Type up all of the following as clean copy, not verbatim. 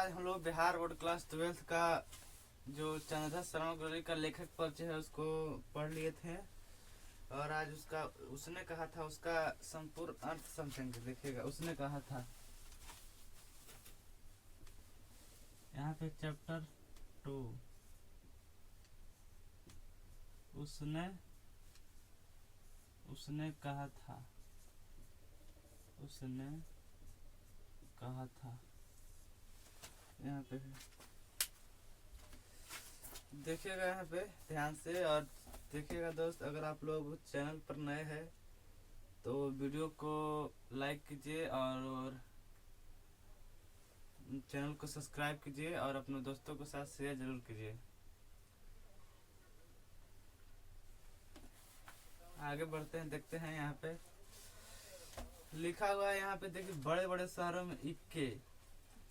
आज हम लोग बिहार बोर्ड क्लास 12 का जो चंद्रधर शर्मा गोली का लेखक परिचय है उसको पढ़ लिए थे। और आज उसका उसने कहा था उसका संपूर्ण अर्थ समझेंगे। देखिएगा उसने कहा था यहाँ पे चैप्टर 2 उसने उसने कहा था यहाँ पे देखिएगा यहाँ पे ध्यान से। और देखिएगा दोस्त, अगर आप लोग चैनल पर नए हैं तो वीडियो को लाइक कीजिए और चैनल को सब्सक्राइब कीजिए और अपने दोस्तों के साथ शेयर जरूर कीजिए। आगे बढ़ते हैं, देखते हैं यहाँ पे लिखा हुआ है। यहाँ पे देखिए, बड़े बड़े शहरों में इक्के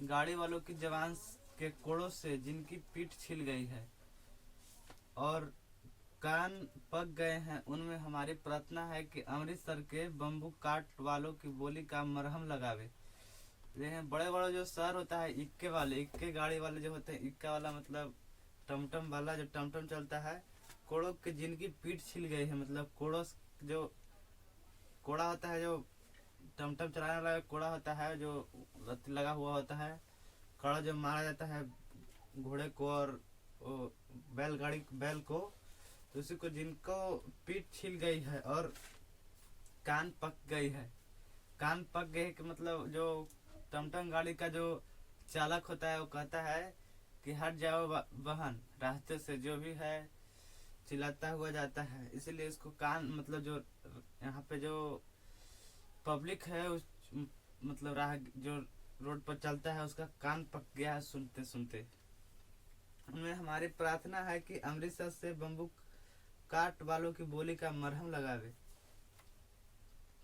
गाड़ी वालों की जवान के कोड़ों से जिनकी पीठ छिल गई है और कान पक गए हैं, उनमें हमारी प्रार्थना है कि अमृतसर के बम्बू काट वालों की बोली का मरहम लगावे। देखें, बड़े बड़े जो शहर होता है, इक्के गाड़ी वाले जो होते हैं, इक्का वाला मतलब टमटम वाला, जो टमटम चलता है, कोड़ों के जिनकी पीठ छिल गई है, मतलब कोड़ों जो कोड़ा होता है, जो टमटम चलाने वाला कोड़ा होता है, जो रत्ती लगा हुआ होता है, कड़ा जो मारा जाता है घोड़े को और बैल को, तो उसी को जिनको पीठ छिल गई है और कान पक गई है। कान पक गई कि मतलब जो टमटम गाड़ी का जो चालक होता है वो कहता है कि हट जाओ बहन, रास्ते से जो भी है चिल्लाता हुआ जाता है। इसीलिए इसको कान मतलब जो यहाँ पे जो पब्लिक है उस मतलब राह जो रोड पर चलता है उसका कान पक गया है सुनते सुनते। उनमें हमारी प्रार्थना है कि अमृतसर से बम्बू काट वालों की बोली का मरहम लगावे।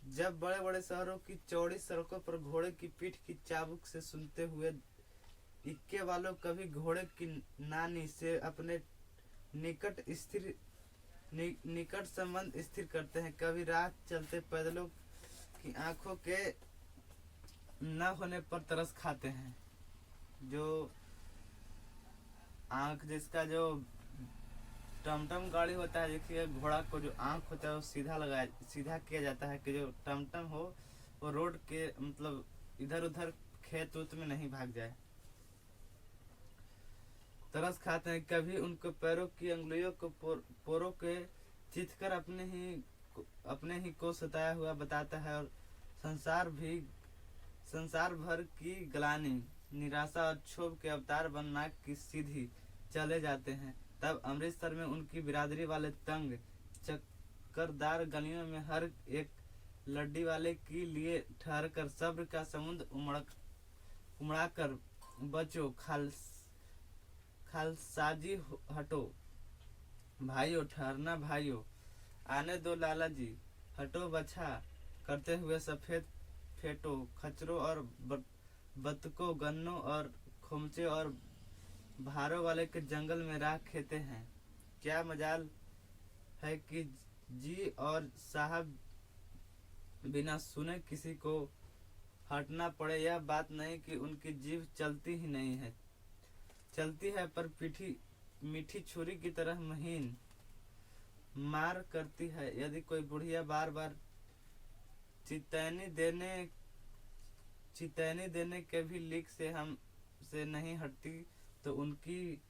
जब बड़े बड़े शहरों की चौड़ी सड़कों पर घोड़े की पीठ की चाबुक से सुनते हुए इक्के वालों कभी घोड़े की नानी से अपने निकट संबंध स्थिर करते हैं, कभी राह चलते पैदलों की आंखों के न होने पर तरस खाते हैं। जो आंख जिसका जो टमटम गाड़ी होता है, देखिए घोड़ा को जो आंख होता है वो सीधा किया जाता है कि जो टमटम हो वो रोड के मतलब इधर उधर खेत उत में नहीं भाग जाए। तरस खाते हैं, कभी उनके पैरों की अंगुलियों को पोरों के चिथकर अपने ही को सताया हुआ बताता है। और संसार भर की ग्लानि, निराशा और क्षोभ के अवतार बन नाक की सीधी चले जाते हैं। तब अमृतसर में उनकी बिरादरी वाले तंग चक्करदार गलियों में हर एक लड्डी वाले के लिए ठहर कर सब्र का समुद्र उमड़ा कर बचो खालसाजी हटो भाइयों, ठहरना भाइयों, आने दो लाला जी, हटो बछा करते हुए सफेद फेटो खच्चरों और बतकों, गन्नों और खोमचे और भारों वाले के जंगल में राह खेते हैं। क्या मजाल है कि जी और साहब बिना सुने किसी को हटना पड़े। यह बात नहीं कि उनकी जीभ चलती ही नहीं है, चलती है पर मीठी छुरी की तरह महीन मार करती है। यदि कोई बुढ़िया बार बार चितैनी देने के भी लीक से हम से नहीं हटती तो उनकी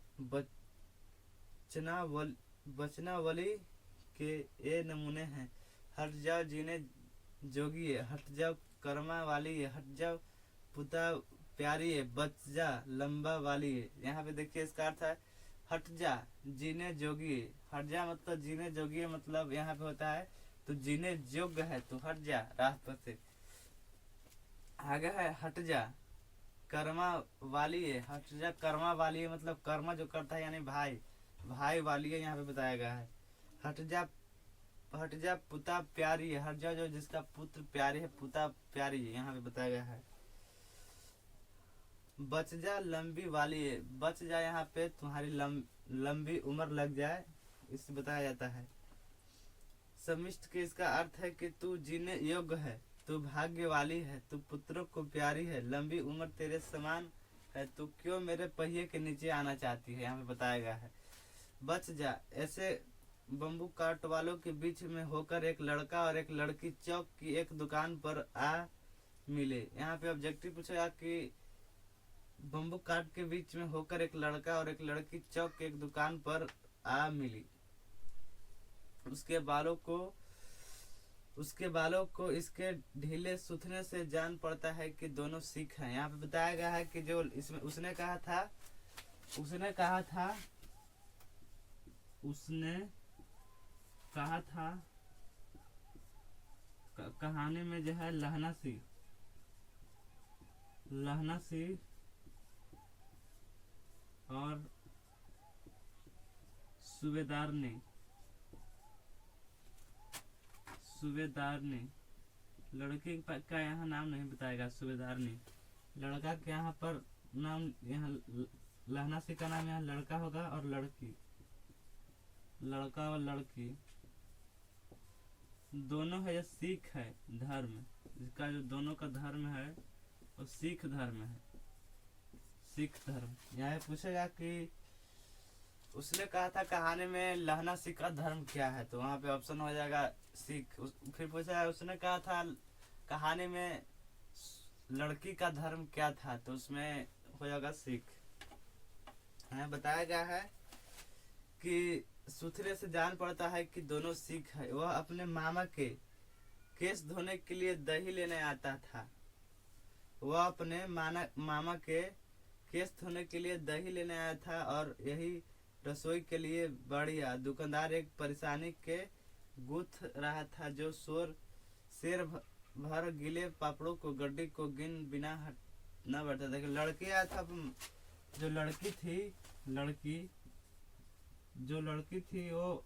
बचनावली के ये नमूने हैं। हट जाओ जीने जोगिए, हट जाओ कर्मा वाली, हट जाओ पुता प्यारी है, बच जा लंबा वाली है। यहाँ पे देखिए इसका अर्थ है हट जा जीने जोगी। हट जा मतलब जीने जोगी, मतलब यहाँ पे होता है तो जीने योग्य है तो हट जा रास्ते से। आगे है हट जा कर्मा वाली है, हट जा कर्मा वाली है मतलब कर्मा जो करता है यानी भाई वाली है, यहाँ पे बताया गया है। हट जा पुता प्यारी है, हट जा जो जिसका पुत्र प्यारी है, पुता प्यारी है, यहाँ पे बताया गया है। बच जा लंबी वाली है, बच जा यहाँ पे तुम्हारी लंबी उम्र लग जाए, इससे बताया जाता है। समिष्ट के इसका अर्थ है कि तू जीने योग्य है, तू भाग्य वाली है, तू पुत्रों को प्यारी है, लंबी उम्र तेरे समान है तू क्यों मेरे पहिए के नीचे आना चाहती है, यहाँ पे बताया गया है। बच जा, ऐसे बम्बू काट वालों के बीच में होकर एक लड़का और एक लड़की चौक की एक दुकान पर आ मिले। यहाँ पे ऑब्जेक्टिव पूछेगा कि बम्बू काट के बीच में होकर एक लड़का और एक लड़की चौक की एक दुकान पर आ मिली। उसके बालों को इसके ढीले सुथने से जान पड़ता है कि दोनों सिख हैं। यहाँ पे बताया गया है कि जो इसमें उसने कहा था कहानी में जो है लहना सी और सूबेदार ने लड़के का यहाँ नाम नहीं बताएगा, सूबेदार ने लड़का के यहाँ पर नाम, यहाँ लहना सी का नाम यहाँ लड़का होगा और लड़का और लड़की दोनों है, या सिख है धर्म, इसका जो दोनों का धर्म है वो सिख धर्म है, सिख धर्म। यहाँ पूछेगा कि उसने कहा था कहानी में लहना सिख का धर्म क्या है, तो वहाँ पे ऑप्शन हो जाएगा सिख। फिर पूछा उसने कहा था कहानी में लड़की का धर्म क्या था, तो उसमें हो जाएगा सिख। हमें बताया गया है कि सुथरे से जान पड़ता है कि दोनों सिख है। वह अपने मामा के केस धोने के लिए दही लेने आता था। वह अपने मामा के केस धोने के लिए दही लेने आया था और यही रसोई के लिए बढ़िया। दुकानदार एक परेशानी के गूंथ रहा था जो शेर भर गीले पापड़ों को गड्डी को गिन बिना हट न बैठा। देखिए लड़की आया था, जो लड़की थी वो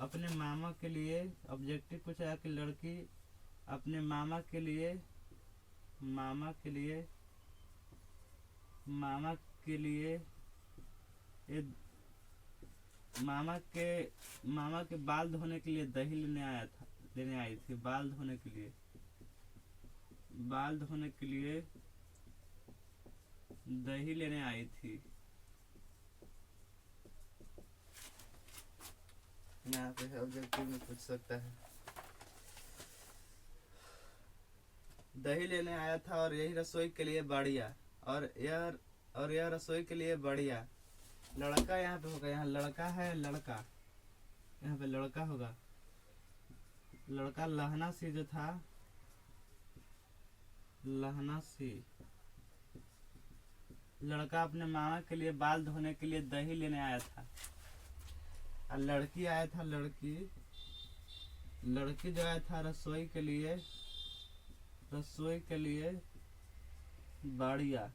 अपने मामा के लिए, ऑब्जेक्टिव पूछा कि लड़की अपने मामा के लिए मामा के बाल धोने के लिए दही लेने आई थी। बाल धोने के लिए दही लेने आई थी। यहाँ पे ऑब्जेक्टिव में पूछ सकता है, दही लेने आया था और यही रसोई के लिए बढ़िया, और यह रसोई के लिए बढ़िया। लड़का यहाँ पे होगा, यहाँ लड़का है, यहाँ पे लड़का होगा। लड़का लहना सी जो था, लड़का अपने मामा के लिए बाल धोने के लिए दही लेने आया था। और लड़की आया था, लड़की जो आया था रसोई के लिए बढ़िया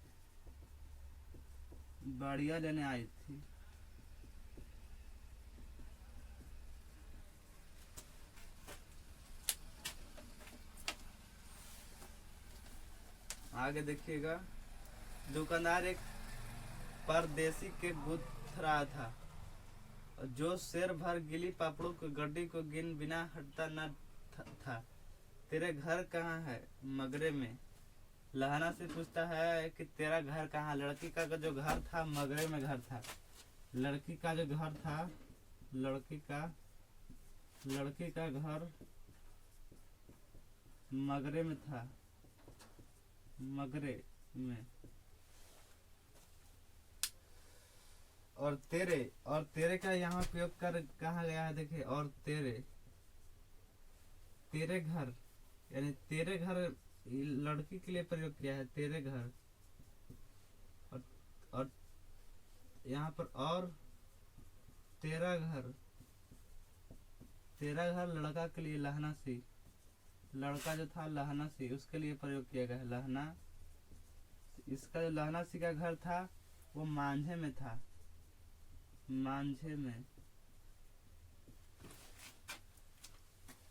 लेने आई थी। आगे देखिएगा, दुकानदार एक परदेसी के गूंथ रहा था जो शेर भर गीली पापड़ों की गड्डी को गिन बिना हटता न था। तेरे घर कहाँ है? मगरे में। लहना से पूछता है कि तेरा घर कहाँ? लड़की का जो घर था मगरे में घर था। लड़की का जो घर था, लड़की का घर मगरे में था, मगरे में। और तेरे का यहाँ प्रयोग कर कहा गया है, देखिए, और तेरे घर, यानी तेरे घर लड़की के लिए प्रयोग किया है, तेरे घर। और यहाँ पर और तेरा घर लड़का के लिए लहना सी, लड़का जो था लहना सी उसके लिए प्रयोग किया गया है, लहना। इसका जो लहना सी का घर था वो मांझे में था, मांझे में।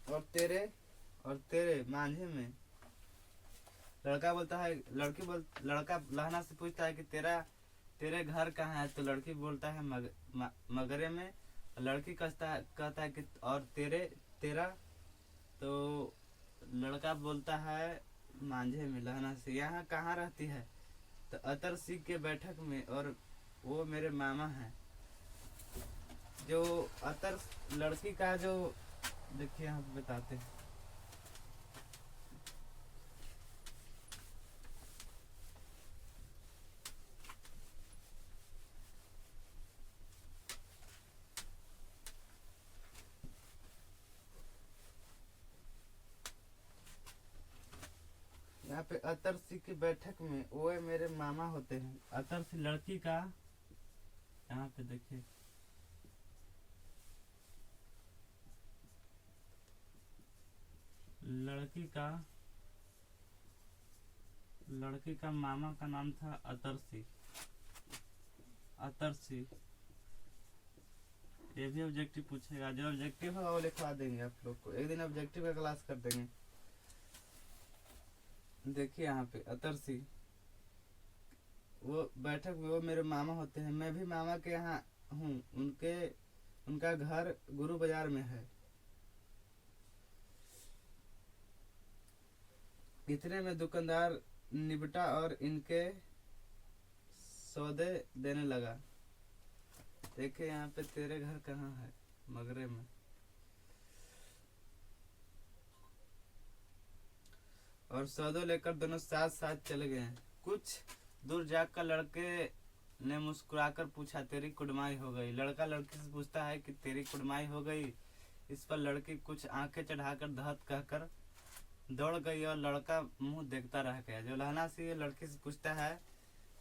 और तेरे मांझे में। लड़का बोलता है, लड़का लहना से पूछता है कि तेरे घर कहाँ है, तो लड़की बोलता है मगरे में। लड़की कहता है कि और तेरा, तो लड़का बोलता है मांझे में, लहना से। यहाँ कहाँ रहती है, तो अतर सिंह के बैठक में, और वो मेरे मामा हैं। जो अतर लड़की का जो, देखिए यहाँ पे बताते हैं। यहाँ पे अतर सिंह की बैठक में वो मेरे मामा होते हैं। अतर सिंह लड़की का, यहाँ पे देखिए, लड़की का मामा का नाम था अतर सिंह। अतर सिंह, ये भी ऑब्जेक्टिव पूछेगा। जो ऑब्जेक्टिव है वो लिखवा देंगे आप लोग को, एक दिन ऑब्जेक्टिव का क्लास कर देंगे। देखिए यहाँ पे अतर सिंह, वो बैठक में वो मेरे मामा होते हैं। मैं भी मामा के यहाँ हूँ। उनका घर गुरु बाजार में है। इतने में दुकानदार निपटा और इनके सौदे देने लगा। देखे यहाँ पे, तेरे घर कहाँ है? मगरे में। और सौदे लेकर दोनों साथ साथ चले गए। कुछ दूर जाकर लड़के ने मुस्कुराकर पूछा, तेरी कुड़माई हो गई? लड़का लड़की से पूछता है कि तेरी कुड़माई हो गई। इस पर लड़की कुछ आंखें चढ़ाकर धत कहकर दौड़ गई और लड़का मुंह देखता रह गया। जो लहना सी लड़की से पूछता है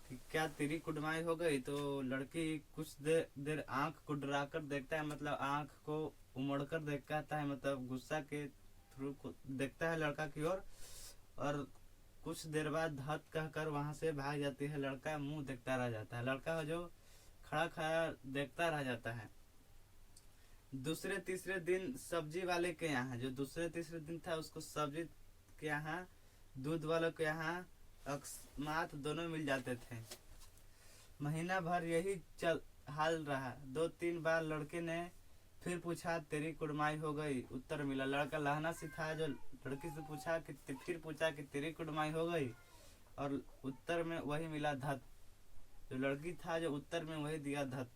कि क्या तेरी कुड़माई हो गई, तो लड़की कुछ देर आंख कुडराकर देखता है, मतलब आंख को उमड़कर देखता है, मतलब गुस्सा के थ्रू देखता है लड़का की ओर, और कुछ देर बाद धत कहकर वहां से भाग जाती है। लड़का मुंह देखता रह जाता है। लड़का जो खड़ा खड़ा देखता रह जाता है। दूसरे तीसरे दिन सब्जी वाले के यहाँ, जो दूसरे तीसरे दिन था, उसको सब्जी के यहाँ, दूध वालों के यहाँ अकस्मात दोनों मिल जाते थे। महीना भर यही हाल रहा। 2-3 बार लड़के ने फिर पूछा, तेरी कुड़माई हो गई? उत्तर मिला। लड़का लहना सी था, जो लड़की से पूछा कि फिर पूछा कि तेरी कुड़माई हो गई, और उत्तर में वही मिला, धत। जो लड़की था, जो उत्तर में वही दिया, धत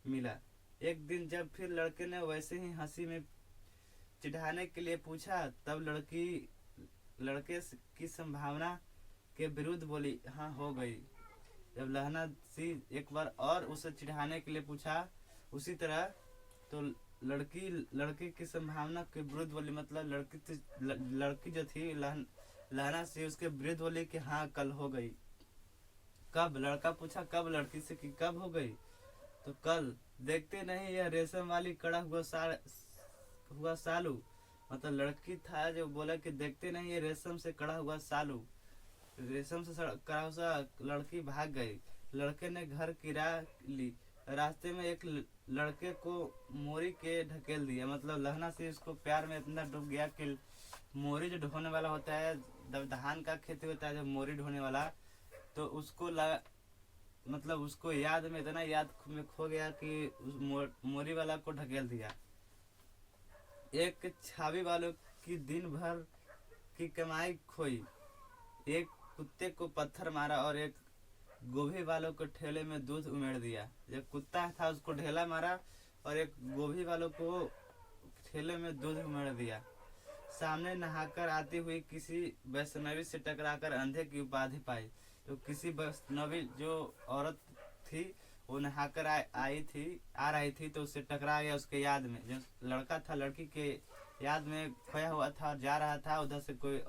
मिला। एक दिन जब फिर लड़के ने वैसे ही हंसी में चिढ़ाने के लिए पूछा, तब लड़के की संभावना के विरुद्ध बोली, हाँ हो गई। जब लहना सी एक बार और उसे चिढ़ाने के लिए पूछा उसी तरह, तो लड़की की संभावना के विरुद्ध बोली, मतलब लड़की जो थी लहना सी, उसके विरुद्ध बोली कि हाँ कल हो गई। कब? लड़का पूछा कब लड़की से कि कब हो गई, तो कल। देखते नहीं यह रेशम वाली कड़ा हुआ सालू, मतलब लड़की था जो बोला कि देखते नहीं ये रेशम से कड़ा हुआ सालू, रेशम से कड़ा हुआ। लड़की भाग गई। लड़के ने घर किरा ली। रास्ते में एक लड़के को मोरी के ढकेल दिया, मतलब लहना से उसको प्यार में इतना डूब गया कि मोरी जो ढोने वाला होता है, जब धान का खेती होता है, जब मोरी ढोने वाला, तो उसको मतलब उसको याद में इतना याद में खो गया कि उस मोरी वाला को ढकेल दिया। एक छावी वालों की दिन भर की कमाई खोई। एक कुत्ते को पत्थर मारा और एक गोभी वालों को ठेले में दूध उमेड़ दिया। जब कुत्ता था उसको ढेला मारा और एक गोभी वालों को ठेले में दूध उमेड़ दिया। सामने नहाकर आती हुई किसी वैष्णवी से टकराकर अंधे की उपाधि पाई। तो किसी वैष्णवी जो औरत थी वो नहाकर आ रही थी, तो उससे टकरा गया। उसके याद में जो लड़का था, लड़की के याद में खोया हुआ था और जा रहा था। उधर से कोई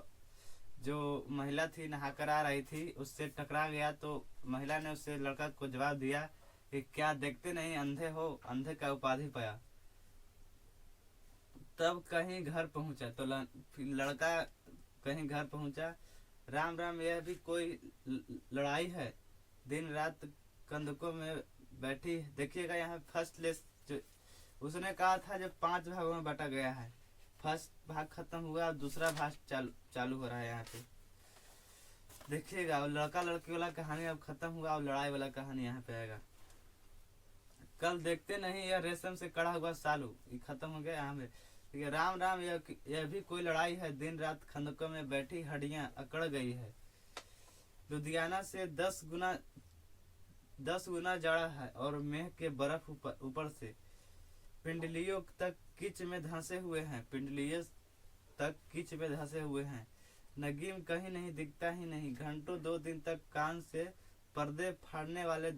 जो महिला थी नहाकर आ रही थी, उससे टकरा गया। तो महिला ने उससे लड़का को जवाब दिया कि क्या देखते नहीं अंधे हो, अंधे का उपाधि पाया। तब कहीं घर पहुंचा, तो लड़का कहीं घर पहुंचा। राम राम, यह भी कोई लड़ाई है? दिन रात कंधकों में बैठी। देखिएगा यहाँ फर्स्ट लेस जो उसने कहा था, जब 5 भागों में बटा गया है। फर्स्ट भाग खत्म हुआ, दूसरा भाग चालू हो रहा है यहाँ पे। देखिएगा लड़का लड़की वाला कहानी अब खत्म हुआ, अब लड़ाई वाला कहानी यहाँ पे आएगा। कल देखते नहीं यह रेशम से कड़ा हुआ सालू, ये खत्म हो गया यहाँ पे। राम राम, यह भी कोई लड़ाई है? दिन रात खंदकों में बैठी हड्डियां अकड़ गई है। लुधियाना से 10 गुना जाड़ा है और मेघ के बर्फ ऊपर से पिंडलियों तक कीच में धंसे हुए हैं, पिंडलियों तक कीच में धंसे हुए हैं। नगीम कहीं नहीं दिखता ही नहीं। घंटों 2 दिन तक कान से पर्दे फाड़ने वाले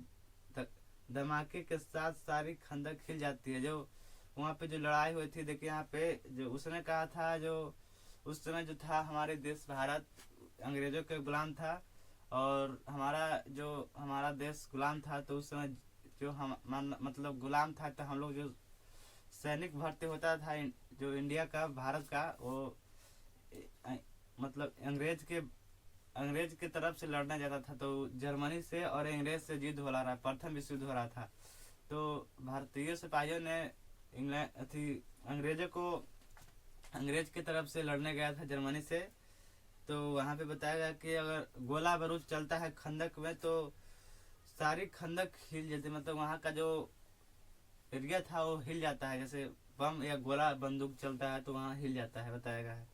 धमाके के साथ सारी खंदक हिल जाती है। जो वहाँ पे जो लड़ाई हुई थी, देखिए यहाँ पे जो उसने कहा था, जो उस समय जो था हमारे देश भारत अंग्रेजों के गुलाम था और हमारा देश गुलाम था, तो उस समय जो हम मतलब गुलाम था, तो हम लोग जो सैनिक भर्ती होता था जो इंडिया का, भारत का, वो मतलब अंग्रेज के तरफ से लड़ने जाता था। तो जर्मनी से और अंग्रेज से युद्ध हो रहा, प्रथम विश्व युद्ध हो रहा था। तो भारतीय सिपाहियों ने अंग्रेज की तरफ से लड़ने गया था जर्मनी से। तो वहाँ पे बताया गया कि अगर गोला बारूद चलता है खंदक में तो सारी खंदक हिल जाती, मतलब वहाँ का जो एरिया था वो हिल जाता है, जैसे बम या गोला बंदूक चलता है तो वहाँ हिल जाता है, बताया गया है।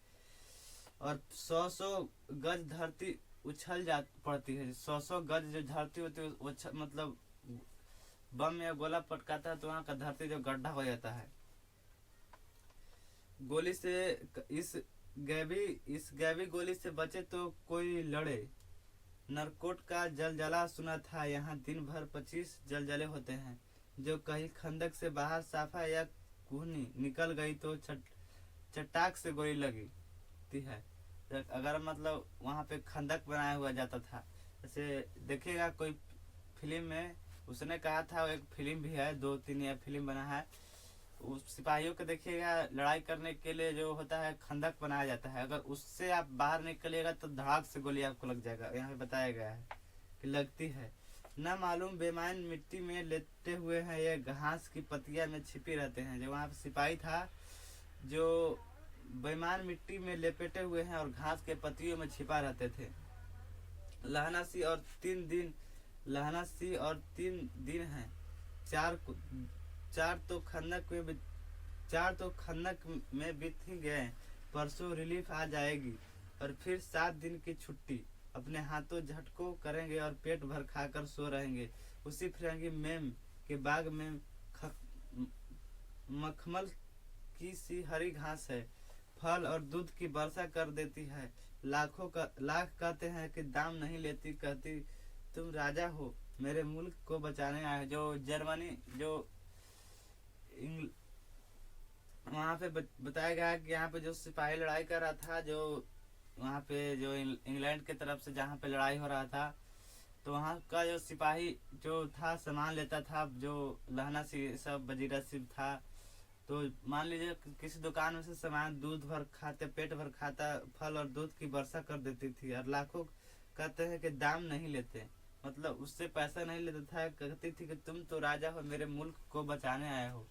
और 100 गज धरती उछल जा पड़ती है। 100 गज जो धरती होती है मतलब बम या गोला पटकाता है तो वहाँ का धरती जो गड्ढा हो जाता है। गोली से इस गैबी गोली से बचे तो कोई लड़े। नरकोट का जलजला सुना था, यहाँ दिन भर 25 जलजले होते हैं। जो कहीं खंदक से बाहर साफा या कुहनी निकल गई तो चटाक से गोली लगती है। अगर मतलब वहाँ पे खंदक बनाया हुआ जाता था, जैसे देखिएगा कोई फिल्म में उसने कहा था, एक फिल्म भी है, 2-3 या फिल्म बना है, उस सिपाहियों को देखिएगा लड़ाई करने के लिए जो होता है खंदक बनाया जाता है, अगर उससे आप बाहर निकलिएगा तो धड़ाक से गोली आपको लग जाएगा। यहाँ पे बताया गया है कि लगती है। न मालूम बेमान मिट्टी में लेटे हुए हैं, ये घास की पतिया में छिपे रहते हैं। जो वहाँ पे सिपाही था जो बेमान मिट्टी में लेपेटे हुए हैं और घास के पत्तियों में छिपा रहते थे। लहनासी और 3 दिन हैं। चार तो खंदक में बीत ही गए। परसों रिलीफ आ जाएगी और फिर 7 दिन की छुट्टी। अपने हाथों झटकों करेंगे और पेट भर खाकर सो रहेंगे। उसी फिरंगी मेम के बाग में मखमल की सी हरी घास है, फल और दूध की वर्षा कर देती है। लाख कहते हैं कि दाम नहीं लेती, कहती तुम राजा हो, मेरे मुल्क को बचाने आए। जो जर्मनी जो वहाँ पे बताया गया कि यहाँ पे जो सिपाही लड़ाई कर रहा था, जो वहाँ पे जो इंग्लैंड के तरफ से जहाँ पे लड़ाई हो रहा था, तो वहाँ का जो सिपाही जो था सामान लेता था, जो लहना सब वजीरा सिंह था, तो मान लीजिए किसी दुकान में से सामान दूध भर खाते, पेट भर खाता, फल और दूध की वर्षा कर देती थी। और लाखों कहते हैं कि दाम नहीं लेते, मतलब उससे पैसा नहीं लेता था। कहती थी कि तुम तो राजा हो, मेरे मुल्क को बचाने आए हो।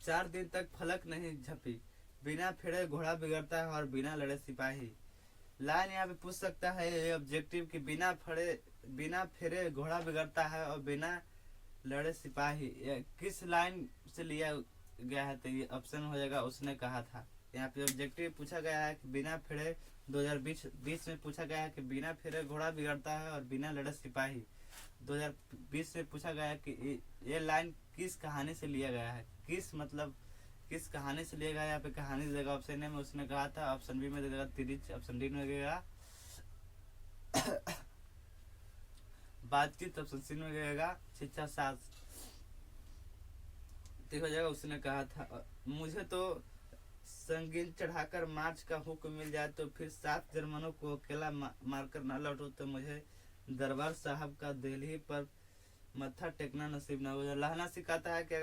4 दिन तक फलक नहीं झपी, बिना फेरे घोड़ा बिगड़ता है और बिना लड़े सिपाही। लाइन यहाँ पे पूछ सकता है ये ऑब्जेक्टिव कि बिना फेरे घोड़ा बिगड़ता है और बिना लड़े सिपाही, किस लाइन से लिया गया है? तो ये ऑप्शन हो जाएगा उसने कहा था। यहाँ पे ऑब्जेक्टिव पूछा गया है कि बिना फेरे 2020 में पूछा गया है कि बिना फेरे घोड़ा बिगड़ता है और बिना लड़े सिपाही। 2020 में पूछा गया है कि ये लाइन किस कहानी से लिया गया है। किस कहानी से लिया गया है? यहाँ पे कहानी दे देगा ऑप्शन ए में, उसने कहा था। ऑप्शन बी में दे देगा तिरिच, ऑप्शन डी में देगा बातचीत, ऑप्शन सी में देगा शिक्षा शास्त्र। ठीक हो जाएगा। उसने कहा था मुझे तो संगीन चढ़ाकर मार्च का हुक्म मिल जाए तो फिर 7 जर्मनों को अकेला मारकर न लौटो तो मुझे दरबार साहब का दिल्ली पर मत्था टेकना नसीब न हो जाए। लहना सिखाता है कि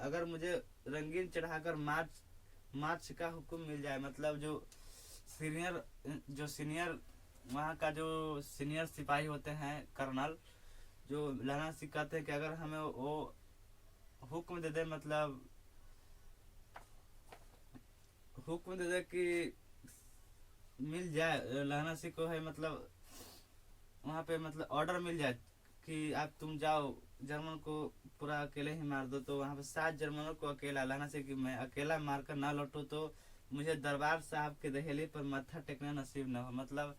अगर मुझे रंगीन चढ़ाकर मार्च का हुक्म मिल जाए, मतलब जो सीनियर वहाँ का जो सीनियर सिपाही होते हैं, कर्नल, जो लहना सिखाते हैं कि अगर हमें वो हुक्म दे दे, मतलब हुक्म दे दे कि मिल जाए, लहना सी को है मतलब वहाँ पे मतलब ऑर्डर मिल जाए कि आप तुम जाओ जर्मन को पूरा अकेले ही मार दो, तो वहाँ पे 7 जर्मनों को अकेला, लहना से कि मैं अकेला मारकर ना लौटूं तो मुझे दरबार साहब के दहेली पर मत्था टेकना नसीब न हो। मतलब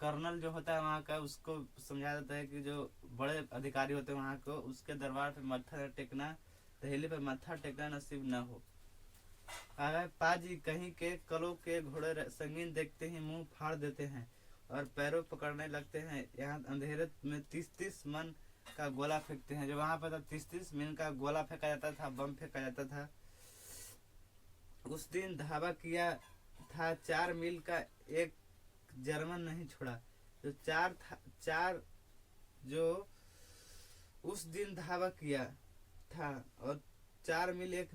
कर्नल जो होता है वहाँ का, उसको समझाया जाता है कि जो बड़े अधिकारी होते हैं वहाँ को, उसके दरबार पे मत्था टेकना, दहेली पर मत्था टेकना नसीब न हो। आगे पाजी कहीं के कलों के घोड़े संगीन देखते ही मुंह फाड़ देते हैं और पैरों पकड़ने लगते हैं। यहाँ अंधेरे में 30-30 मन का गोला फेंकते हैं। जो वहाँ पर था 30-30 मन का गोला फेंका जाता था, बम फेंका जाता था। उस दिन धावा किया था 4 मील का, एक जर्मन नहीं छोड़ा। जो चार जो उस दिन धावा किया था और 4 मील एक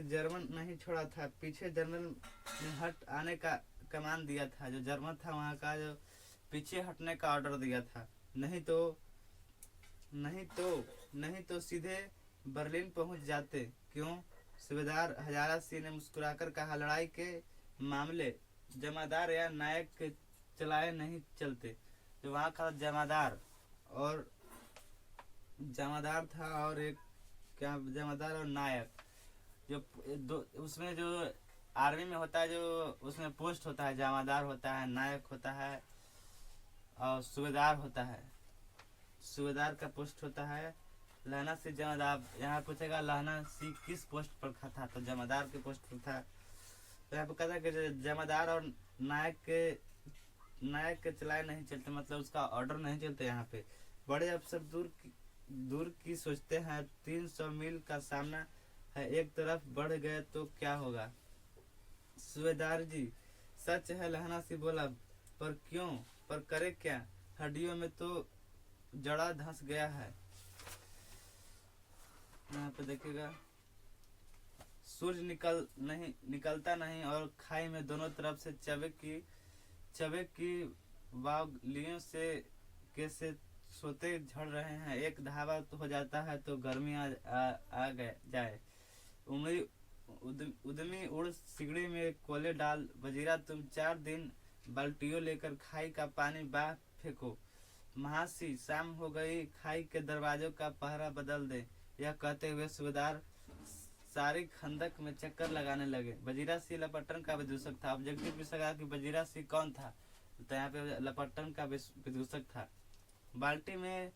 जर्मन नहीं छोड़ा था। पीछे जर्मन ने हट आने का कमान दिया था। जो जर्मन था वहाँ का, जो पीछे हटने का ऑर्डर दिया था। नहीं तो सीधे बर्लिन पहुँच जाते। क्यों? सूबेदार हजारा सिंह ने मुस्कुराकर कहा, लड़ाई के मामले जमादार या नायक के चलाए नहीं चलते। जो वहाँ का जमादार था और एक क्या, जमादार और नायक, जो उसमें जो आर्मी में होता है, जो उसमें पोस्ट होता है, जमादार होता है, नायक होता है और सूबेदार होता है। सूबेदार का पोस्ट होता है। लहना सिंह जमादार, यहाँ पूछेगा लहना सिंह किस पोस्ट पर था, तो जमादार के पोस्ट पर था। तो यहाँ पर कहता है कि जमादार और नायक के चलाए नहीं चलते, मतलब उसका ऑर्डर नहीं चलते। यहाँ पे बड़े अफसर दूर की सोचते हैं। 300 मील का सामना है, एक तरफ बढ़ गए तो क्या होगा? सूबेदार जी सच है, लहना सिंह बोला, पर क्यों? पर करे क्या? हड्डियों में तो जड़ा धंस गया है। यहाँ पे देखिएगा, सूर्य निकलता नहीं और खाई में दोनों तरफ से चबे की वागलियों से कैसे सोते झड़ रहे हैं। एक धावा तो हो जाता है तो गर्मी आ जाए। उद्यमी उड़ सिगड़ी में कोले डाल। वजीरा तुम 4 दिन बाल्टियों लेकर खाई का पानी बाह फेंको। महासी शाम हो गई, खाई के दरवाजों का पहरा बदल दे। यह कहते हुए सूबेदार सारी खंदक में चक्कर लगाने लगे। वजीरा सिंह लपट्टन का विदूषक था। ऑब्जेक्टिव पूछा गया कि वजीरा सिंह कौन था, तो यहाँ पे लपट्टन का विदूषक था। बाल्टी में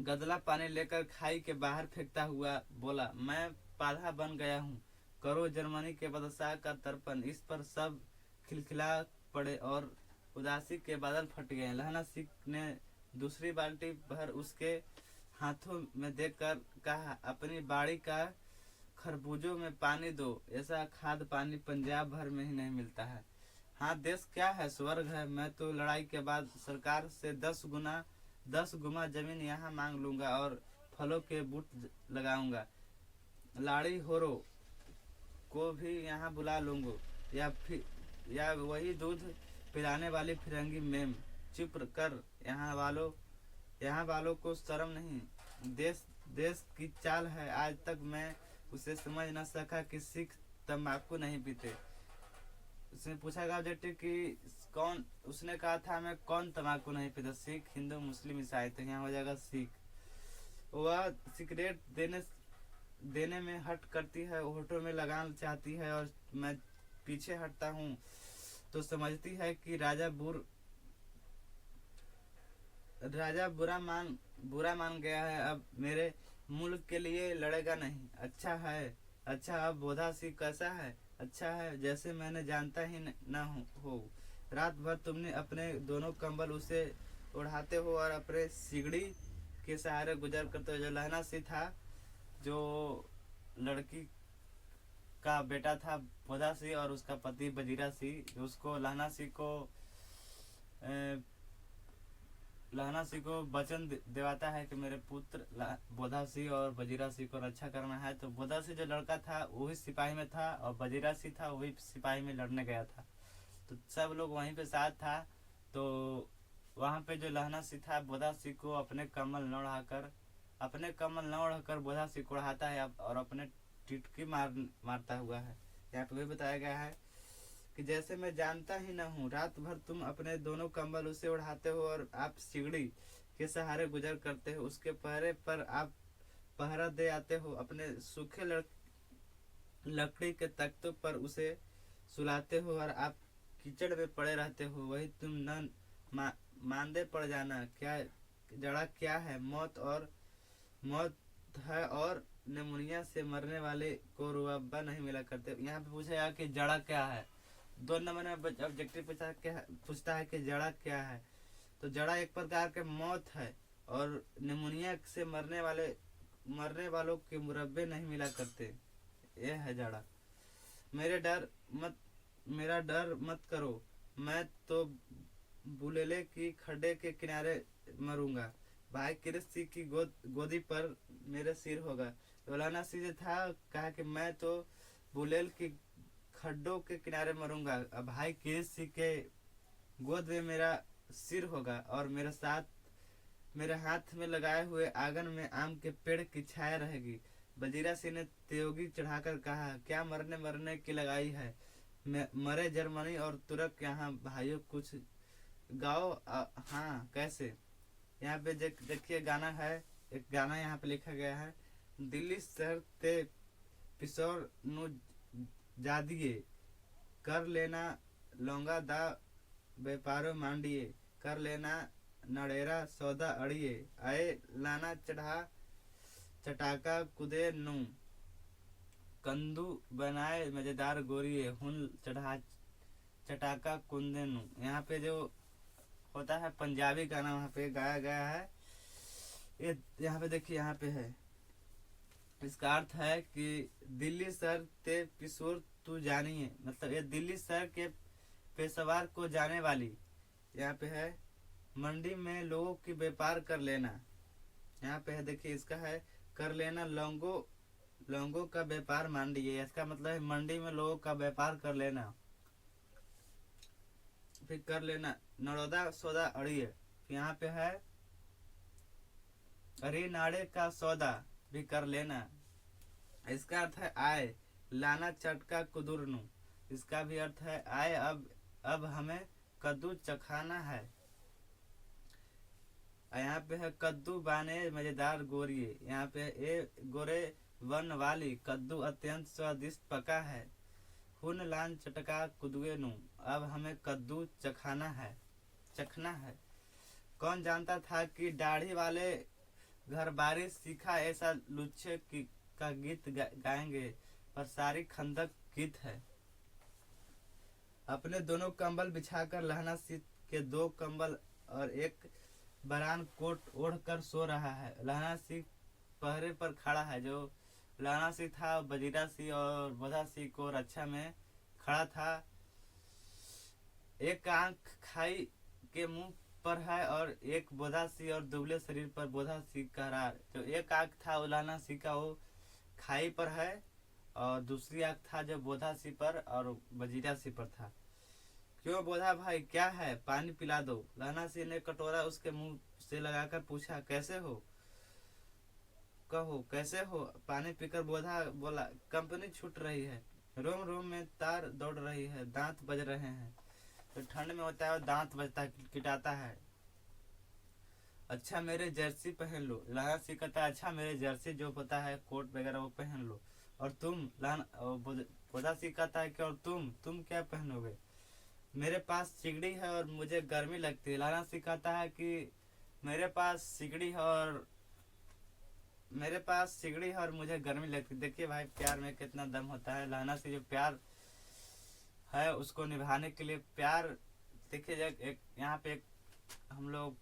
गदला पानी लेकर खाई के बाहर फेंकता हुआ बोला, मैं पाधा बन गया हूँ। करो जर्मनी के बादशाह का तर्पण। इस पर सब खिलखिला पड़े और उदासी के बादल फट गए। लहना सिंह ने दूसरी बाल्टी भर उसके हाथों में देकर कहा, अपनी बाड़ी का खरबूजों में पानी दो। ऐसा खाद पानी पंजाब भर में ही नहीं मिलता है। हाँ, देश क्या है, स्वर्ग है। मैं तो लड़ाई के बाद सरकार से 10 गुना जमीन यहाँ मांग लूंगा और फलों के बूट लगाऊंगा। लाड़ी होरो को भी यहाँ बुला लूंगा, या वही दूध पिलाने वाली फिरंगी मेम। चुप कर, यहाँ वालों को शर्म नहीं। देश की चाल है। आज तक मैं उसे समझ न सका कि सिख तंबाकू नहीं पीते। उसने पूछा गया ऑब्जेक्टिव कि कौन, उसने कहा था मैं कौन तंबाकू नहीं पीता, सिख, हिंदू, मुस्लिम, ईसाई। तो यहाँ हो जाएगा सिख। वह सिगरेट देने में हट करती है, होठों में लगाना चाहती है और मैं पीछे हटता हूँ तो समझती है कि राजा बुरा मान गया है। अब मेरे मुल्क के लिए लड़ेगा नहीं। अच्छा, अब बोधा सिंह कैसा है? अच्छा है, जैसे मैंने जानता ही न हो। रात भर तुमने अपने दोनों कंबल उसे उड़ाते हो और अपने सिगड़ी के सहारे गुजर करते हो। जो लहना सिंह था, जो लड़की का बेटा था बोधा सिंह और उसका पति वजीरा सिंह, उसको लहना सिंह को वचन दिवाता है कि मेरे पुत्र बोधा सिंह और वजीरा सिंह को रक्षा करना है। तो बोधा सिंह जो लड़का था वही सिपाही में था और वजीरा सिंह था वही सिपाही में लड़ने गया था। तो सब लोग वहीं पे साथ था। तो वहाँ पे जो लहना सिंह था बोधा सिंह को अपने कम्बल न ओढ़ाकर बोधा सिंह को उड़ाता है और अपने टिटकी मारता हुआ है। यहाँ पे भी बताया गया है कि जैसे मैं जानता ही न हूँ। रात भर तुम अपने दोनों कंबल उसे उड़ाते हो और आप सिगड़ी के सहारे गुजर करते हो। उसके पहरे पर आप पहरा दे आते हो। अपने लकड़ी के तख्तों पर उसे सुलाते हो और आप कीचड़ में पड़े रहते हो। वही तुम न मांदे पड़ जाना। क्या जड़ा क्या है? मौत है और निमोनिया से मरने वाले को रुअब्बा नहीं मिला करते। यहाँ पे पूछा गया कि जड़ा क्या है। 2 नंबर में ऑब्जेक्टिव पूछता है कि जड़ा क्या है। तो जड़ा एक प्रकार के मौत है और निमोनिया से मरने वालों के मुरब्बे नहीं मिला करते। यह है जड़ा। मेरे डर मत मेरा डर मत करो, मैं तो बुलेले की खड्डे के किनारे मरूंगा। भाई कृषि की गोदी पर मेरे सिर होगा। मौलाना सिंह था, कहा कि मैं तो बुलेल की खड्डों के किनारे मरूंगा, अब भाई कृषि के गोद में मेरा सिर होगा और मेरे हाथ में लगाए हुए आंगन में आम के पेड़ की छाया रहेगी। वजीरा सिंह ने त्योगी चढ़ाकर कहा, क्या मरने मरने की लगाई है? मरे जर्मनी और तुर्क यहाँ भाइयों कुछ गाओ। हाँ कैसे? यहाँ पे देखिए गाना है, एक गाना यहाँ पे लिखा गया है। दिल्ली शहर ते पिसौर नु जा दिए, कर लेना लौंगा दा व्यापारो मांडिए, कर लेना नड़ेरा सौदा अड़िए, आए लाना चटाका कुदे नू, कंदू बनाए मजेदार गोरिए, हुन चटाका कुंदे नू। यहाँ पे जो होता है पंजाबी गाना वहाँ पे गाया गया है। ये यहाँ पे देखिए, यहाँ पे है, इसका अर्थ है कि दिल्ली शहर ते पिशोर तू जानिए, मतलब ये दिल्ली शहर के पेशवार को जाने वाली। यहाँ पे है मंडी में लोगों की व्यापार कर लेना। यहाँ पे है देखिए, इसका है कर लेना लोगों का व्यापार मांडिए, इसका मतलब है मंडी में लोगों का व्यापार कर लेना। फिर कर लेना नड़ौदा सौदा अड़िए, यहाँ पे है अरे नाड़े का सौदा भी कर लेना। इसका अर्थ है आए लाना चटका कुदुरनू, इसका भी अर्थ है आए अब हमें कद्दू चखाना है। यहाँ पे है कद्दू बाने मजेदार गोरिए, यहाँ पे ए गोरे वन वाली कद्दू अत्यंत स्वादिष्ट पका है। हुन लान चटका कुदुए नू, अब हमें कद्दू चखना है। कौन जानता था कि दाढ़ी वाले घर बारिश सीखा ऐसा लुच्छे का गीत गाएंगे, पर सारी खंदक गीत है। अपने दोनों कंबल बिछाकर लहना सीत के 2 कंबल और एक बरान कोट ओढ़कर सो रहा है। लहना सिंह पहरे पर खड़ा है। जो लहना सिंह था वजीरा सिंह और बोधा सिंह को रक्षा में खड़ा था। एक आंख खाई के मुंह पर है और एक बोधा सिंह और दुबले शरीर पर बोधा सिंह करार। जो एक आंख था लहना सिंह का वो खाई पर है और दूसरी आंख था जो बोधा सिंह पर और वजीरा सिंह पर था। क्यों बोधा भाई क्या है, पानी पिला दो। लहना सिंह ने कटोरा उसके मुंह से लगाकर पूछा, कैसे हो? कहो कैसे हो? पानी पीकर बोधा बोला, कंपनी छूट रही है, रोम रोम में तार दौड़ रही है, दांत बज रहे हैं। तो ठंड में होता है दांत बजता किटाता है। अच्छा मेरे जर्सी पहन लो। लहना सिंह कहता है, अच्छा मेरे जर्सी जो होता है कोट वगैरह वो पहन लो। और तुम बोधा सिंह कहता है कि और तुम क्या पहनोगे? मेरे पास सिगड़ी है और मुझे गर्मी लगती है। लहना सिंह कहता है कि मेरे पास सिगड़ी है और मुझे गर्मी लगती है। देखिए भाई प्यार में कितना दम होता है। लहना सिंह जो प्यार है उसको निभाने के लिए प्यार, देखिए यहाँ पे हम लोग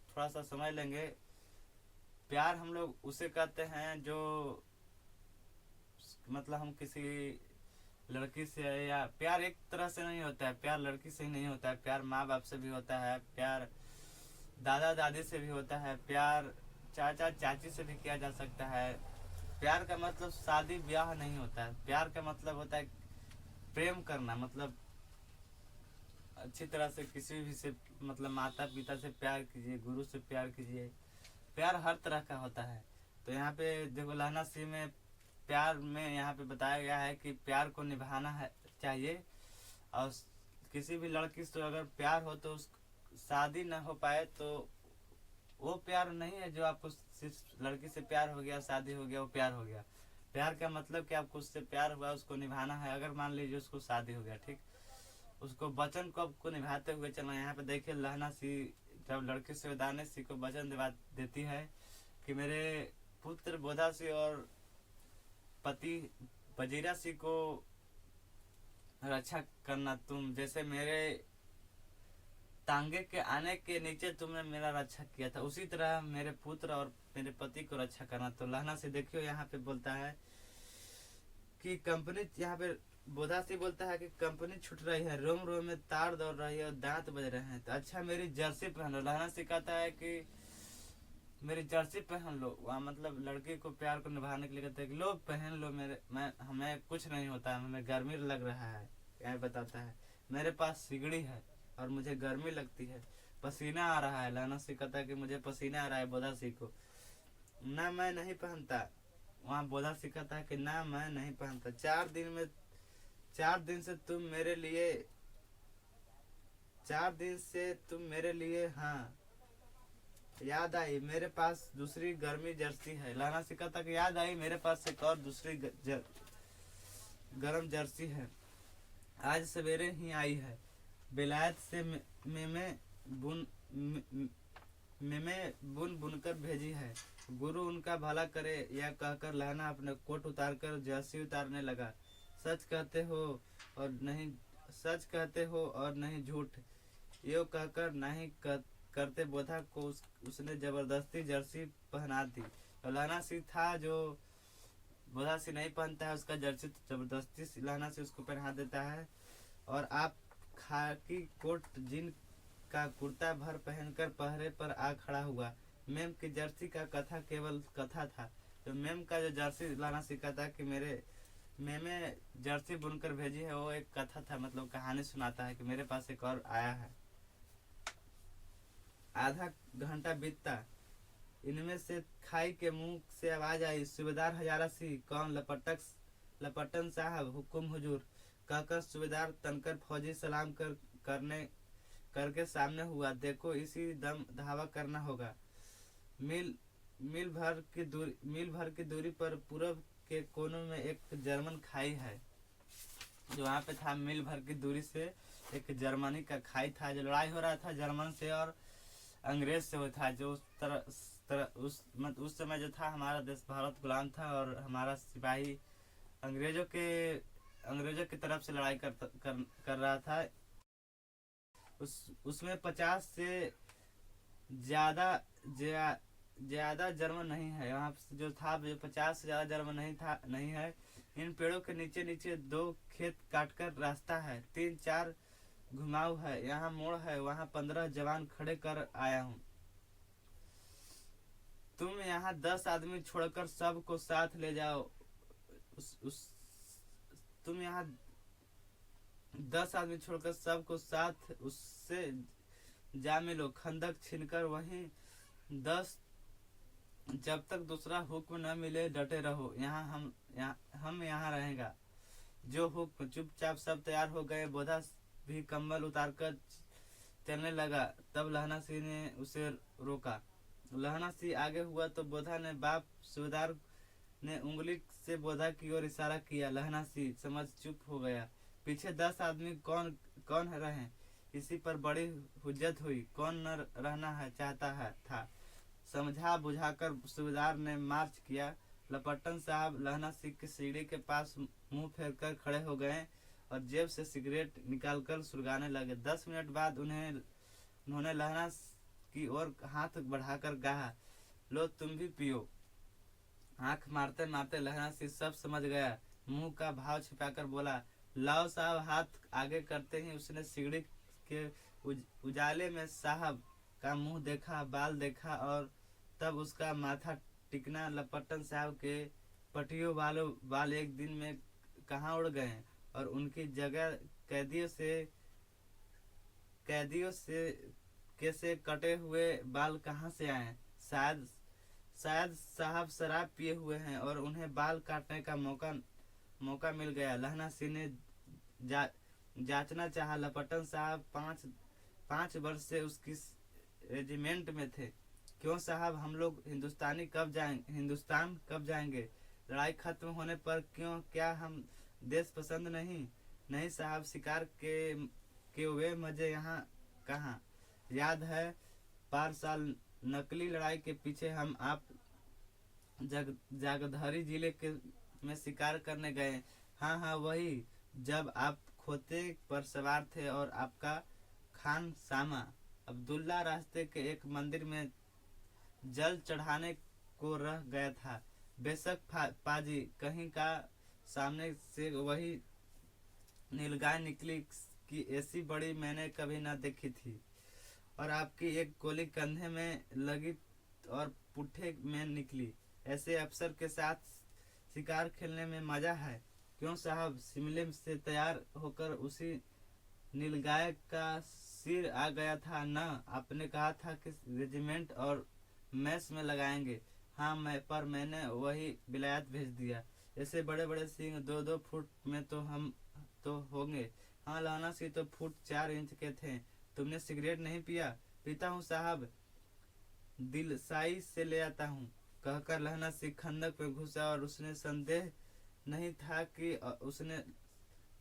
थोड़ा सा समझ लेंगे। प्यार हम लोग उसे कहते हैं जो मतलब हम किसी लड़की से, या प्यार एक तरह से नहीं होता है, प्यार लड़की से ही नहीं होता है, प्यार माँ बाप से भी होता है, प्यार दादा दादी से भी होता है, प्यार चाचा चाची से भी किया जा सकता है। प्यार का मतलब शादी ब्याह नहीं होता है। प्यार का मतलब होता है प्रेम करना, मतलब अच्छी तरह से किसी भी से, मतलब माता पिता से प्यार कीजिए, गुरु से प्यार कीजिए। प्यार हर तरह का होता है। तो यहाँ पे देखो लहना सिंह में प्यार में यहाँ पे बताया गया है कि प्यार को निभाना है चाहिए। और किसी भी लड़की से अगर प्यार हो तो शादी न हो पाए तो वो प्यार नहीं है। जो आपको सिर्फ लड़की से प्यार हो गया शादी हो गया वो प्यार हो गया। प्यार का मतलब कि आपको उससे प्यार हुआ, उसको निभाना है। अगर मान लीजिए उसको शादी हो गया, ठीक, उसको वचन को आपको निभाते हुए चलना। यहाँ पे देखिए लहना सी जब लड़के से दाने सी को वचन देती है कि मेरे पुत्र बोधा सी और पति बजीरा सी को रक्षा करना, तुम जैसे मेरे तांगे के आने के नीचे तुमने मेरा रक्षा किया था, उसी तरह मेरे पुत्र और मेरे पति को रक्षा करना। तो लहना से देखियो यहाँ पे बोलता है कि कंपनी, यहाँ पे बोधा से बोलता है कि कंपनी छूट रही है, रोम रोम में तार दौड़ रही है और दांत बज रहे हैं, तो अच्छा मेरी जर्सी पहन लो। लहना से कहता है कि मेरी जर्सी पहन लो, वहाँ मतलब लड़के को प्यार को निभाने के लिए कहते हैं कि लो पहन लो, मेरे मैं हमें कुछ नहीं होता, हमें गर्मी लग रहा है। यह बताता है मेरे पास सिगड़ी है और मुझे गर्मी लगती है, पसीना आ रहा है। लहना से कहता है कि मुझे पसीना आ रहा है बोधा सी को। ना मैं नहीं पहनता, वहाँ बोधा सी कहता है कि ना मैं नहीं पहनता। 4 दिन से तुम मेरे लिए 4 दिन से तुम मेरे लिए, हाँ याद आई मेरे पास दूसरी गर्मी जर्सी है। लाना सिखा था कि याद आई मेरे पास एक और दूसरी गर्म जर्सी है, आज सवेरे ही आई है, बेलायत से मेमे बुन मेमे बुनकर भेजी है। गुरु उनका भला करे, यह कहकर लहना अपने कोट उतारकर जर्सी उतारने लगा। सच कहते हो और नहीं सच कहते हो और नहीं झूठ, यो कहकर नहीं करते बोधा को उसने जबरदस्ती जर्सी पहना दी। और लहना सी था जो बोधा सी नहीं पहनता है, उसका जर्सी तो जबरदस्ती लहना से उसको पहना देता है। और आप खाकी कोट जिन का कुर्ता भर पहनकर पहरे पर आ खड़ा हुआ। मेम की जर्सी का कथा केवल कथा था, तो मेम का जो जर्सी लाना सीखा था कि मेरे मेमे जर्सी बुनकर भेजी है, वो एक कथा था, मतलब कहानी सुनाता है कि मेरे पास एक और आया है। आधा घंटा बीतता, इनमें से खाई के मुंह से आवाज आई, सूबेदार हजारा सी कौन? लपटन साहब, हुकुम हुजूर, कहकर सूबेदार तनकर फौजी सलाम करके सामने हुआ। देखो इसी दम धावा करना होगा। मील भर की दूरी पर पूरब के कोनों में एक जर्मन खाई है। जो वहाँ पे था, मील भर की दूरी से एक जर्मनी का खाई था, जो लड़ाई हो रहा था जर्मन से और अंग्रेज से वो था। जो उस समय जो था हमारा देश भारत गुलाम था और हमारा सिपाही अंग्रेजों की तरफ से लड़ाई कर रहा था। उसमें 50 से ज्यादा जर्मन नहीं है। वहाँ जो था 50 से ज्यादा जर्मन नहीं है। इन पेड़ों के नीचे नीचे 2 खेत काटकर रास्ता है, 3-4 घुमाव है, यहाँ मोड़ है, वहाँ 15 जवान खड़े कर आया हूँ। तुम यहाँ 10 आदमी छोड़कर सबको साथ ले जाओ। तुम यहाँ 10 आदमी छोड़कर सबको साथ उससे जा मिलो। खंदक छीनकर वहीं 10 जब तक दूसरा हुक्म न मिले डटे रहो। हम यहाँ रहेगा। जो हुक्म, चुपचाप सब तैयार हो गए। बोधा भी कंबल उतारकर चलने लगा। तब लहना सिंह ने उसे रोका। लहना सिंह आगे हुआ तो बोधा ने बाप सूबेदार ने उंगली से बोधा की ओर इशारा किया। लहना सिंह समझ चुप हो गया। पीछे 10 आदमी कौन रहे, इसी पर बड़ी हुज्जत हुई। कौन न रहना है चाहता है था। समझा बुझाकर सूबेदार ने मार्च किया। लपटन साहब लहना सिंह की सीढ़ी के पास मुंह फेरकर खड़े हो गए और जेब से सिगरेट निकालकर सुलगाने लगे। 10 मिनट बाद उन्होंने लहना की ओर हाथ बढ़ाकर कहा, लो तुम भी पियो। आंख मारते मारते लहना सिंह सब समझ गया। मुंह का भाव छिपाकर बोला, लाओ साहब। हाथ आगे करते ही उसने सिगड़ी के उजाले में साहब का मुंह देखा, बाल देखा और तब उसका माथा टिकना। लपटन साहब के पटियों वालों बाल एक दिन में कहाँ उड़ गए और उनकी जगह कैदियों से कैसे कटे हुए बाल कहाँ से आए? शायद साहब शराब पिए हुए हैं और उन्हें बाल काटने का मौका मिल गया। लहना सिंह ने जांचना चाहा। लपटन साहब 5 वर्ष से उसकी रेजिमेंट में थे। क्यों साहब, हम लोग हिंदुस्तान कब जाएंगे? लड़ाई खत्म होने पर क्यों, क्या हम देश पसंद नहीं? नहीं साहब, शिकार के वे मजे यहाँ कहाँ। याद है पार साल नकली लड़ाई के पीछे हम आप जागधरी जिले के में शिकार करने गए। हाँ हाँ वही, जब आप खोते पर सवार थे और आपका खान सामा अब्दुल्ला रास्ते के एक मंदिर में जल चढ़ाने को रह गया था। बेशक पाजी कहीं का सामने से वही नीलगाय निकली कि ऐसी बड़ी मैंने कभी न देखी थी। और आपकी एक गोली कंधे में लगी और पुट्ठे में निकली। ऐसे अफसर के साथ शिकार खेलने में मजा है। क्यों साहब, शिमले से तैयार होकर उसी नीलगाय का सिर आ गया था न? आपने कहा था कि रेजिमेंट और मैस में लगाएंगे। हाँ पर मैंने वही विलायत भेज दिया। ऐसे बड़े बड़े सिंह 2-2 फुट में तो हम तो होंगे। हाँ लाना सी तो फुट 4 इंच के थे। तुमने सिगरेट नहीं पिया? पीता हूँ साहब, दिलसाई से ले आता हूँ, कहकर लहना सिंह खंदक में घुसा और उसने संदेह नहीं था कि उसने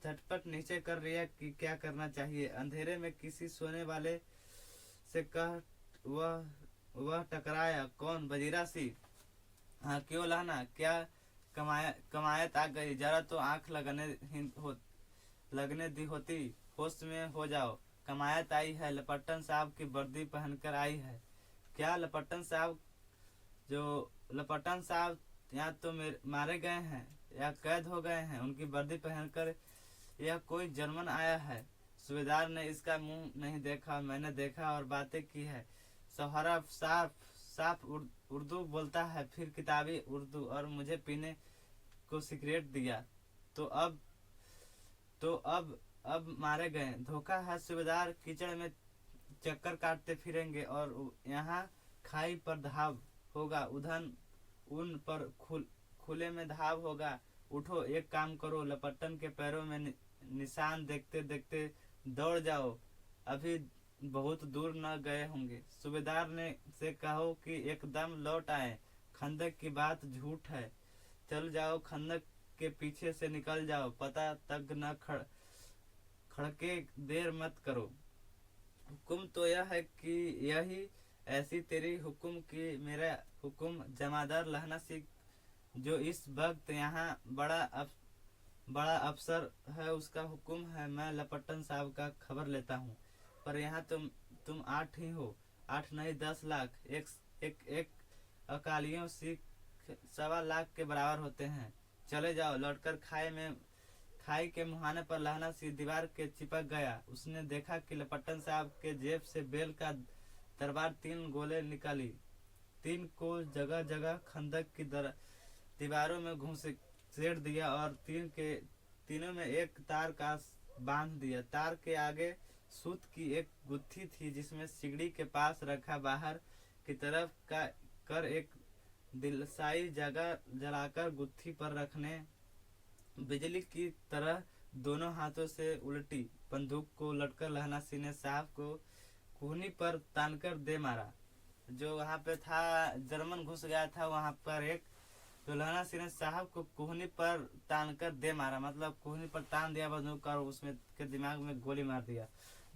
झटपट नीचे कर लिया कि क्या करना चाहिए। अंधेरे में किसी सोने वाले से कह वह टकराया। कौन? वजीरा सी। हाँ क्यों लहना, क्या कमायत आ गई? जरा तो आंख लगने दी होती। होश में हो जाओ, कमायत आई है, लपटन साहब की वर्दी पहनकर आई है। क्या लपटन साहब? जो लपटन साहब यहाँ तो मारे गए हैं या कैद हो गए हैं, उनकी वर्दी पहनकर यह कोई जर्मन आया है। सूबेदार ने इसका मुंह नहीं देखा, मैंने देखा और बातें की है। सहारा साफ साफ उर्दू बोलता है, फिर किताबी उर्दू, और मुझे पीने को सिगरेट दिया। तो अब मारे गए। धोखा है सूबेदार, कीचड़ में चक्कर काटते फिरेंगे और यहाँ खाई पर धाव होगा, उधन उन पर खुले में धाव होगा। उठो, एक काम करो, लपटन के पैरों में निशान देखते देखते दौड़ जाओ, अभी बहुत दूर न गए होंगे। सूबेदार ने से कहो कि एकदम लौट आए, खंदक की बात झूठ है। चल जाओ, खंदक के पीछे से निकल जाओ, पता तक न खड़के, देर मत करो। हुक्म तो यह है कि यही ऐसी तेरी हुक्म की मेरा हुक्म। जमादार लहना सिंह जो इस वक्त यहाँ बड़ा अफसर है, उसका हुक्म है। मैं लपटन साहब का खबर लेता हूँ। पर यहाँ तुम 8 ही हो। 8 नहीं 10 लाख। एक अकालियों सिख 1.25 लाख के बराबर होते हैं। चले जाओ। लौटकर खाई के मुहाने पर लहना सी दीवार के चिपक गया। उसने देखा कि लपटन साहब के जेब से बेल का दरबार 3 गोले निकाली। 3 को जगह जगह खंदक की दीवारों में घुसेड़ दिया और तीनों में एक तार का बांध दिया। तार के आगे सूत की एक गुत्थी थी जिसमें सिगड़ी के पास रखा बाहर की तरफ का कर एक दिलसाई जगह जलाकर गुत्थी पर रखने बिजली की तरह दोनों हाथों से उल्टी बंदूक को लटकर लहना सिंह ने साहब को कोहनी पर तानकर दे मारा। जो वहाँ पे था जर्मन घुस गया था वहाँ पर एक, तो लहना सिंह ने साहब को कोहनी पर तानकर दे मारा, मतलब कोहनी पर तान दिया बंदूक और उसमें के दिमाग में गोली मार दिया।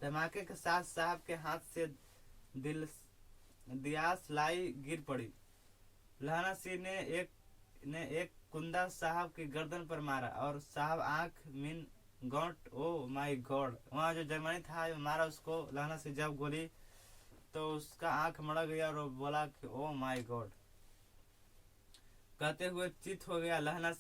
धमाके के साथ साहब के हाथ से दियास लाई गिर पड़ी। लहना सिंह ने एक कुंदा साहब की गर्दन पर मारा और साहब आंख mean got. Oh my God, वहाँ जो जर्मनी था जो मारा उसको लहना सिंह जब गोली, तो उसका आंख मड़ा गया और बोला कि ओ माय गॉड कहते हुए चित हो गया। लहना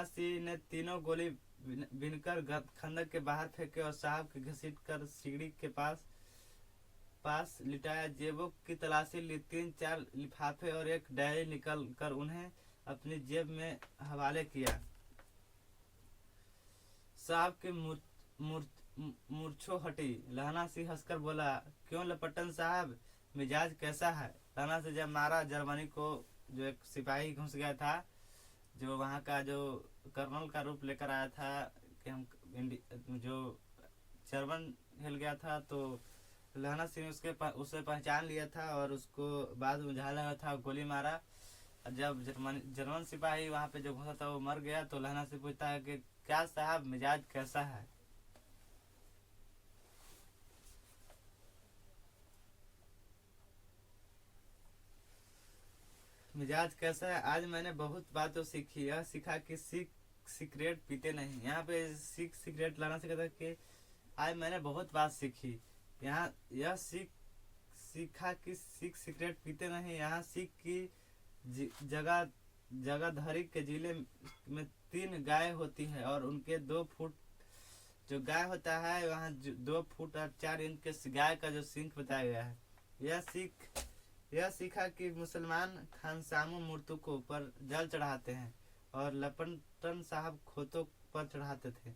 सिंह ने तीनों गोली बिनकर खंदक के बाहर फेंके और साहब के घसीट कर सिगड़ी के पास लिटाया। जेबों की तलाशी ली। 3-4 लिफाफे और एक डायरी निकल कर उन्हें अपनी जेब में हवाले किया। साहब की मूर्छो हटी। लहना सिंह हंसकर बोला, क्यों लपटन साहब, मिजाज कैसा है? लहना सिंह जब मारा जर्मनी को, जो एक सिपाही घुस गया था, जो वहाँ का जो कर्नल का रूप लेकर आया था कि हम जो जर्मन हिल गया था, तो लहना सिंह उसे पहचान लिया था और उसको बाद में झाला था, गोली मारा। और जब जर्मन सिपाही वहाँ पे जो घुसा था वो मर गया, तो लहना से पूछता है कि क्या साहब मिजाज कैसा है। मिजाज कैसा है, आज मैंने बहुत बातों सीखी, यह सीखा कि सिगरेट पीते नहीं। यहाँ पे सिगरेट लाना से कहता है कि आज मैंने बहुत बात सीखी। यहाँ यह सीखा कि सिगरेट पीते नहीं। यहाँ सीख की जगह जगहधरी के जिले में 3 गाय होती है और उनके 2 फुट जो गाय होता है वहाँ 2 फुट और 4 इंच के गाय का जो सींग बताया गया है। यह सीखा कि मुसलमान खानसामों मूर्तों पर जल चढ़ाते हैं और लपटन साहब खोतों पर चढ़ाते थे।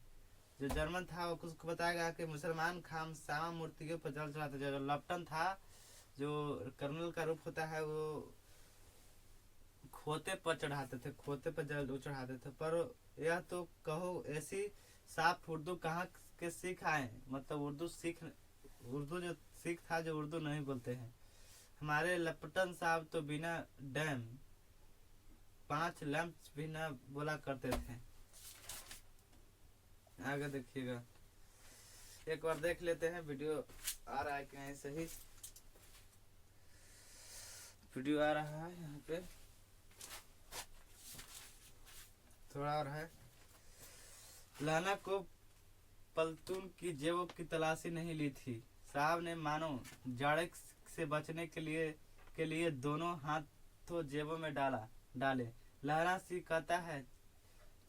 जो जर्मन था वो उसको बताया गया कि मुसलमान खानसामा मूर्तियों पर जल चढ़ाते थे। जो लपटन था, जो कर्नल का रूप होता है, वो खोते पर चढ़ाते थे, खोते पर जल चढ़ाते थे। पर यह तो कहो ऐसी साफ उर्दू कहाँ के सीख आए, मतलब उर्दू जो सीख था जो उर्दू नहीं बोलते हैं। हमारे लपटन साहब तो बिना डैम 5 लैंप्स भी न बोला करते थे। आगे देखिएगा, एक बार देख लेते हैं। वीडियो आ रहा है कहीं सही, वीडियो आ रहा है यहाँ पे थोड़ा और है। लाना को पल्तून की जेबों की तलाशी नहीं ली थी। साहब ने मानो जाड़े से बचने के लिए दोनों हाथों जेबों में डाले। लहरा सी कहता है,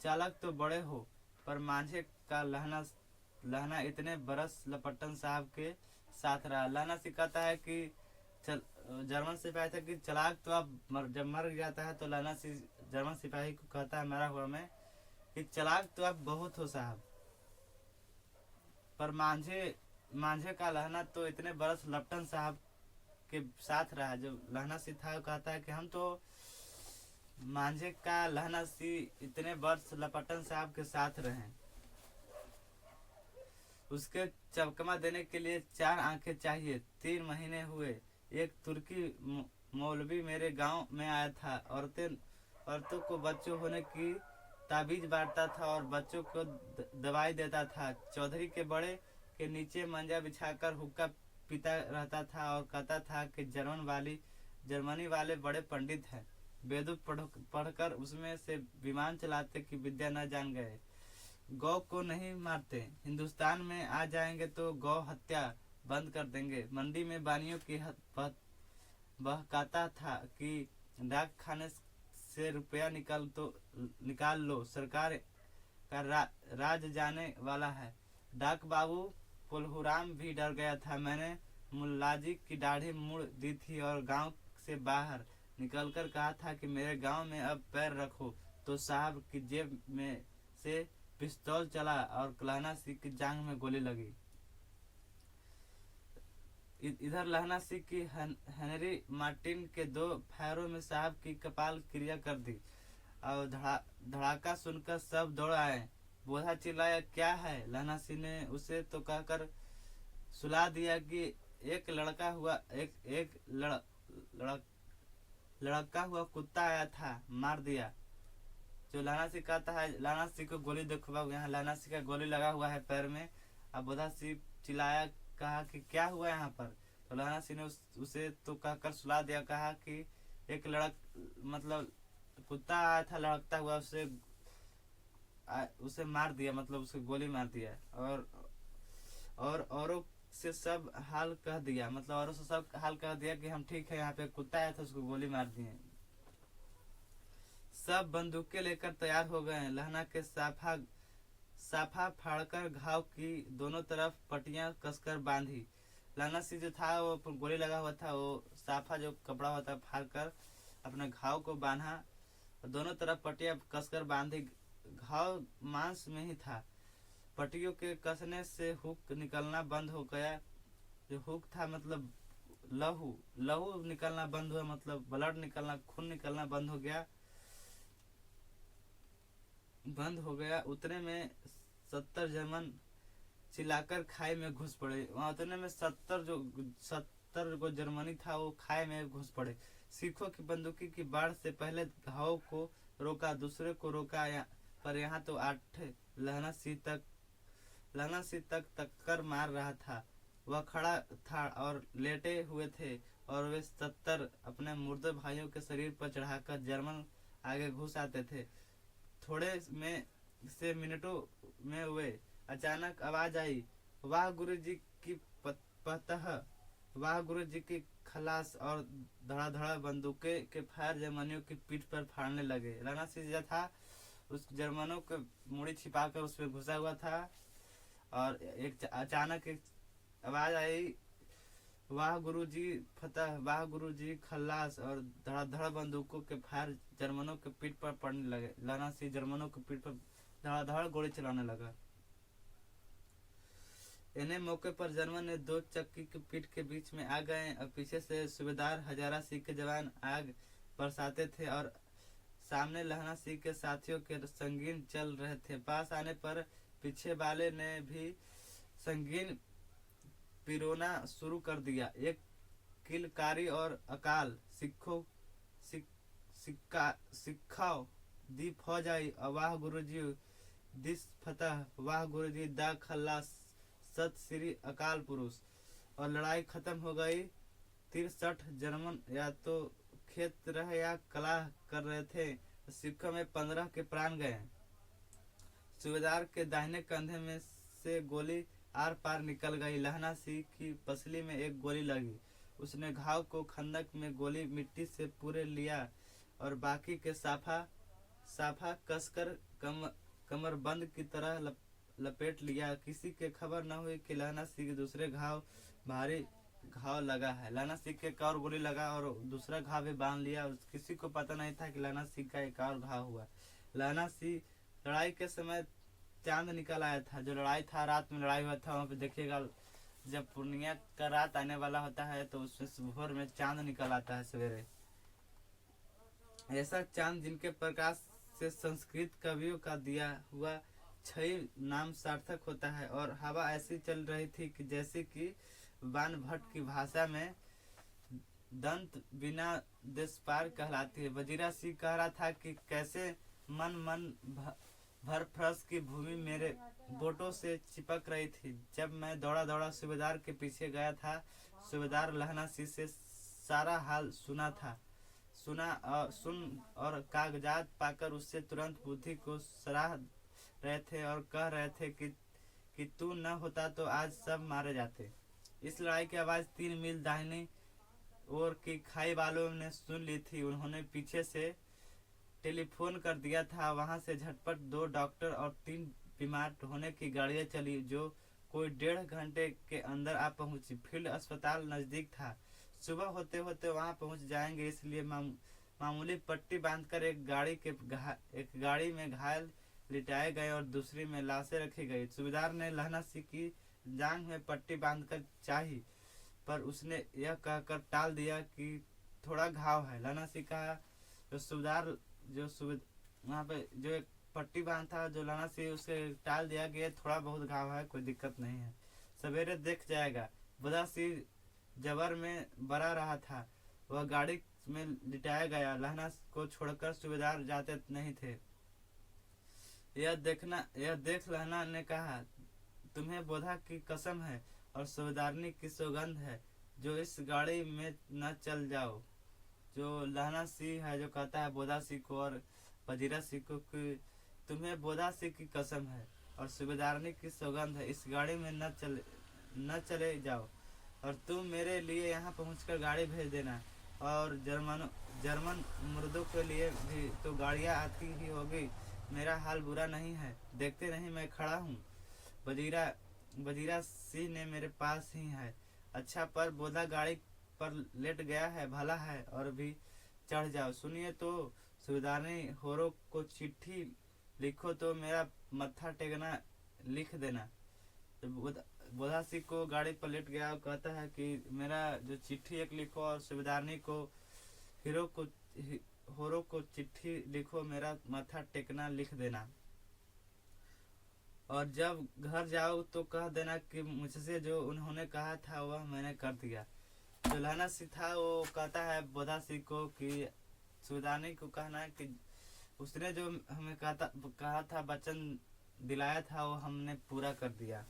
चालक तो बड़े हो, पर मांझे का लहना इतने बरस लपटन साहब के साथ रहा। लहना सी कहता है कि जर्मन सिपाही था कि चालाक तो अब जब मर जाता है तो लहना सी जर्मन सिपाही को कहता है मरा हुआ में कि चालाक तो अब बहुत हो साहब, पर मांझे का लहना तो इतने बरस लपटन साहब के साथ रहा। जो लहना सी था कहता है कि हम तो मांझे का लहना सी इतने वर्ष लपटन साहब के साथ रहे। उसके चमकमा देने के लिए 4 आंखें चाहिए। 3 महीने हुए, एक तुर्की मौलवी मेरे गांव में आया था। औरतों को बच्चों होने की ताबीज बांटता था और बच्चों को दवाई देता था। चौधरी के बड़े के नीचे मंजा बिछाकर हुक्का पीता रहता था और कहता था कि जर्मनी वाले बड़े पंडित हैं, वेद पढ़कर उसमें से विमान चलाते कि विद्या न जान गए। गौ को नहीं मारते, हिंदुस्तान में आ जाएंगे तो गौ हत्या बंद कर देंगे। मंडी में बानियों की बहकाता था कि डाक खाने से रुपया निकाल लो, सरकार का राज जाने वाला है। डाक बाबू पुलहुराम भी डर गया था। मैंने मुल्लाजी की दाढ़ी मुड़ दी थी और गांव से बाहर निकलकर कहा था कि मेरे गांव में अब पैर रखो, तो साहब की जेब में से पिस्तौल चला और लहना सिंह की जांघ में गोली लगी। इधर लहना सिंह की हेनरी मार्टिन के 2 फायरों में साहब की कपाल क्रिया कर दी और धड़ाका सुनकर सब दौड़ आए। बोधा चिल्लाया, क्या है? लहना सिंह ने उसे तो कहकर सुला दिया कि एक लड़का हुआ कुत्ता आया था, मार दिया। जो लहना सिंह कहता है, लहना सिंह को गोली देखो, यहाँ लहना सिंह का गोली लगा हुआ है पैर में। अब बोधा सिंह चिल्लाया, कहा कि क्या हुआ यहाँ पर? तो लहना सिंह ने उसे तो कहकर सुला दिया, कहा कि एक मतलब कुत्ता आया था लड़कता हुआ, उसे मार दिया, मतलब उसे गोली मार दिया। और औरों से सब हाल कह दिया, मतलब औरों से सब हाल कह दिया कि हम ठीक है, यहाँ पे कुत्ता आया था उसको गोली मार दिए। सब बंदूकें लेकर तैयार हो गए। लहना के साफा फाड़कर घाव की दोनों तरफ पट्टियां कसकर बांधी। लहना सिंह जो था वो गोली लगा हुआ था, वो साफा जो कपड़ा होता है फाड़ कर अपने घाव को बांधा और दोनों तरफ पट्टियां कसकर बांधी। घाव मांस में ही था। पट्टियों के कसने से हुक निकलना बंद हो गया। जो हुक था मतलब लहू निकलना बंद हुआ, मतलब ब्लड निकलना, खून निकलना बंद हो गया। उतने में 70 जर्मन चिल्लाकर खाई में घुस पड़े। वहां उतने में 70 जो जर्मनी था वो खाई में घुस पड़े। सिखों की बंदूकी की बाढ़ से पहले घाव को रोका, दूसरे को रोका, पर यहाँ तो 8 लहना सिंह तक टक्कर मार रहा था। वह खड़ा था और लेटे हुए थे और वे 70 अपने मुर्दे भाइयों के शरीर पर चढ़ाकर जर्मन आगे घुस आते थे। थोड़े में से मिनटों में वे अचानक आवाज आई, वाह गुरुजी की पतह, वाह गुरुजी की खलास, और धड़ाधड़ा बंदूकें के फायर जर्मनियों की पीठ पर फाड़ने लगे। लहना सिंह था उस जर्मनों को मुड़ी छिपाकर उसमें घुसा हुआ था और अचानक एक आवाज आई, वाह गुरुजी फतह, वाह गुरुजी खल्लास, और धड़ाधड़ बंदूकों के फायर जर्मनों के पीठ पर पड़ने लगे। लहना सिंह जर्मनों के पीठ पर धड़ाधड़ गोली चलाने लगा। इन्हें मौके पर जर्मन ने 2 चक्की की पीठ के बीच में आ गए और पीछे से सूबेदार हजारा सिंह के जवान आग बरसाते थे और सामने लहना सिंह के साथियों के संगीन चल रहे थे। पास आने पर पीछे वाले ने भी संगीन पिरोना शुरू कर दिया। एक किलकारी और अकाल सिखाओ दी फौज आई, वाह गुरुजी दिस फतह, वाह गुरुजी दा खल्लास, सत श्री अकाल पुरुष। और लड़ाई खत्म हो गई। 63 जर्मन या तो खेत रहे या कलाह कर रहे थे। सिखों में 15 के प्राण गए। सूबेदार के दाहिने कंधे में से गोली आर पार निकल गई। लहना सिंह की पसली में एक गोली लगी। उसने घाव को खंदक में गोली मिट्टी से पूरे लिया और बाकी के साफा कसकर कमरबंद की तरह लपेट लिया। किसी के खबर न हुई कि लहना सिंह के दूसरे भारी घाव लगा है। लहना सिंह के एक और गोली लगा और दूसरा घाव भी बांध लिया। किसी को पता नहीं था कि लहना सिंह का एक और घाव हुआ। लहना सिंह लड़ाई के समय चांद निकल आया था। जो लड़ाई था, रात में लड़ाई हुआ था, वहाँ पे देखिएगा जब पूर्णिया का रात आने वाला होता है तो उसमें भोर में चांद निकल आता है सवेरे। ऐसा चांद जिनके प्रकाश से संस्कृत कवियों का दिया हुआ छई नाम सार्थक होता है। और हवा ऐसी चल रही थी कि जैसे कि बाण भट्ट की भाषा में दंत बिना देशपार कहलाती है। वजीरा सिंह कह रहा था कि कैसे मन भरफ्रस की भूमि मेरे बोटों से चिपक रही थी। जब मैं दौड़ा सूबेदार के पीछे गया था, सूबेदार लहना सिंह से सारा हाल सुन और कागजात पाकर उससे तुरंत बुद्धि को सराह रहे थे और कह रहे थे कि तू न होता तो आज सब मारे जाते। इस लड़ाई की आवाज 3 मील दाहिनी ओर की खाई वालों ने सुन ली थी। उन्होंने पीछे से टेलीफोन कर दिया था। वहां से झटपट 2 डॉक्टर और 3 बीमार होने की गाड़ियां चली जो कोई 1.5 घंटे के अंदर आ पहुंची। फील्ड अस्पताल नजदीक था। सुबह होते होते वहां पहुंच जाएंगे, इसलिए मामूली पट्टी बांधकर एक गाड़ी में घायल लिटाए गए और दूसरी में लाशें रखी गई। सूबेदार ने लहना सिंह की जांघ में पट्टी बांधकर चाही, पर उसने यह कहकर टाल दिया कि थोड़ा घाव है। लहना सिंह कहा वहाँ पे जो एक पट्टी बांध था जो लहना सिंह, उसे टाल दिया कि थोड़ा बहुत घाव है, कोई दिक्कत नहीं है, सवेरे देख जाएगा। बुधा सिंह जबर में बरा रहा था। वह गाड़ी में लिटाया गया। लहना को छोड़कर सूबेदार जाते नहीं थे। यह देख लहना ने कहा, तुम्हें बोधा की कसम है और सूबेदारनी की सौगंध है जो इस गाड़ी में न चल जाओ। जो लहना सिंह है जो कहता है बोधा सिंह को और वजीरा सिंह को कि तुम्हें बोधा सिंह की कसम है और सूबेदारनी की सौगंध है, इस गाड़ी में न चले जाओ और तुम मेरे लिए यहाँ पहुँचकर गाड़ी भेज देना। और जर्मन मुर्दों के लिए भी तो गाड़ियाँ आती ही होगी। मेरा हाल बुरा नहीं है, देखते नहीं मैं खड़ा हूँ। वजीरा सिंह ने मेरे पास ही है। अच्छा, पर बोधा गाड़ी पर लेट गया है, भला है, और भी चढ़ जाओ। सुनिए तो सूबेदारनी होरो को चिट्ठी लिखो तो मेरा मत्था टेकना लिख देना। बोधा सिंह को गाड़ी पर लेट गया और कहता है कि मेरा जो चिट्ठी एक लिखो और सूबेदारनी को होरो को चिट्ठी लिखो, मेरा माथा टेकना लिख देना। और जब घर जाओ तो कह देना कि मुझसे जो उन्होंने कहा था वह मैंने कर दिया। जो लहना सिंह था वो कहता है बोधा सिंह को कि सूबेदारनी को कहना है कि उसने जो हमें कहा था वचन दिलाया था वो हमने पूरा कर दिया,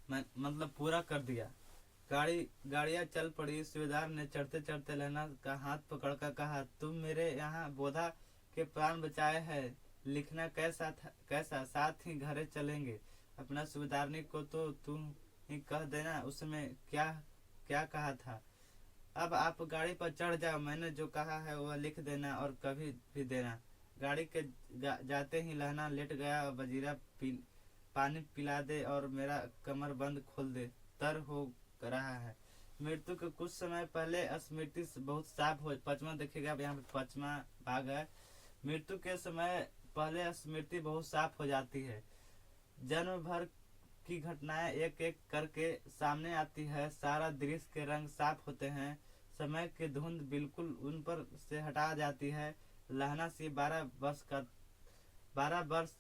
मतलब पूरा कर दिया। गाड़ियां चल पड़ी। सूबेदार ने चढ़ते चढ़ते लहना का हाथ पकड़कर कहा, तुम मेरे यहाँ बोधा के प्राण बचाए हैं, लिखना कैसा साथ ही घरे चलेंगे। अपना सूबेदारनी को तो तुम ही कह देना उसमें क्या क्या कहा था। अब आप गाड़ी पर चढ़ जाओ, मैंने जो कहा है वह लिख देना और कभी भी देना। गाड़ी के जाते ही लहना लेट गया। वजीरा पानी पिला दे और मेरा कमर बंद खोल दे, तर हो रहा है। मृत्यु के कुछ समय पहले स्मृति बहुत साफ हो, पचमा देखिएगा यहाँ पे पचमा भाग है। मृत्यु के समय पहले स्मृति बहुत साफ हो जाती है। जन्म भर की घटनाएं एक एक करके सामने आती है। सारा दृश्य के रंग साफ होते हैं। समय की धुंध बिल्कुल उन पर से हटा जाती है। लहना सिंह 12 वर्ष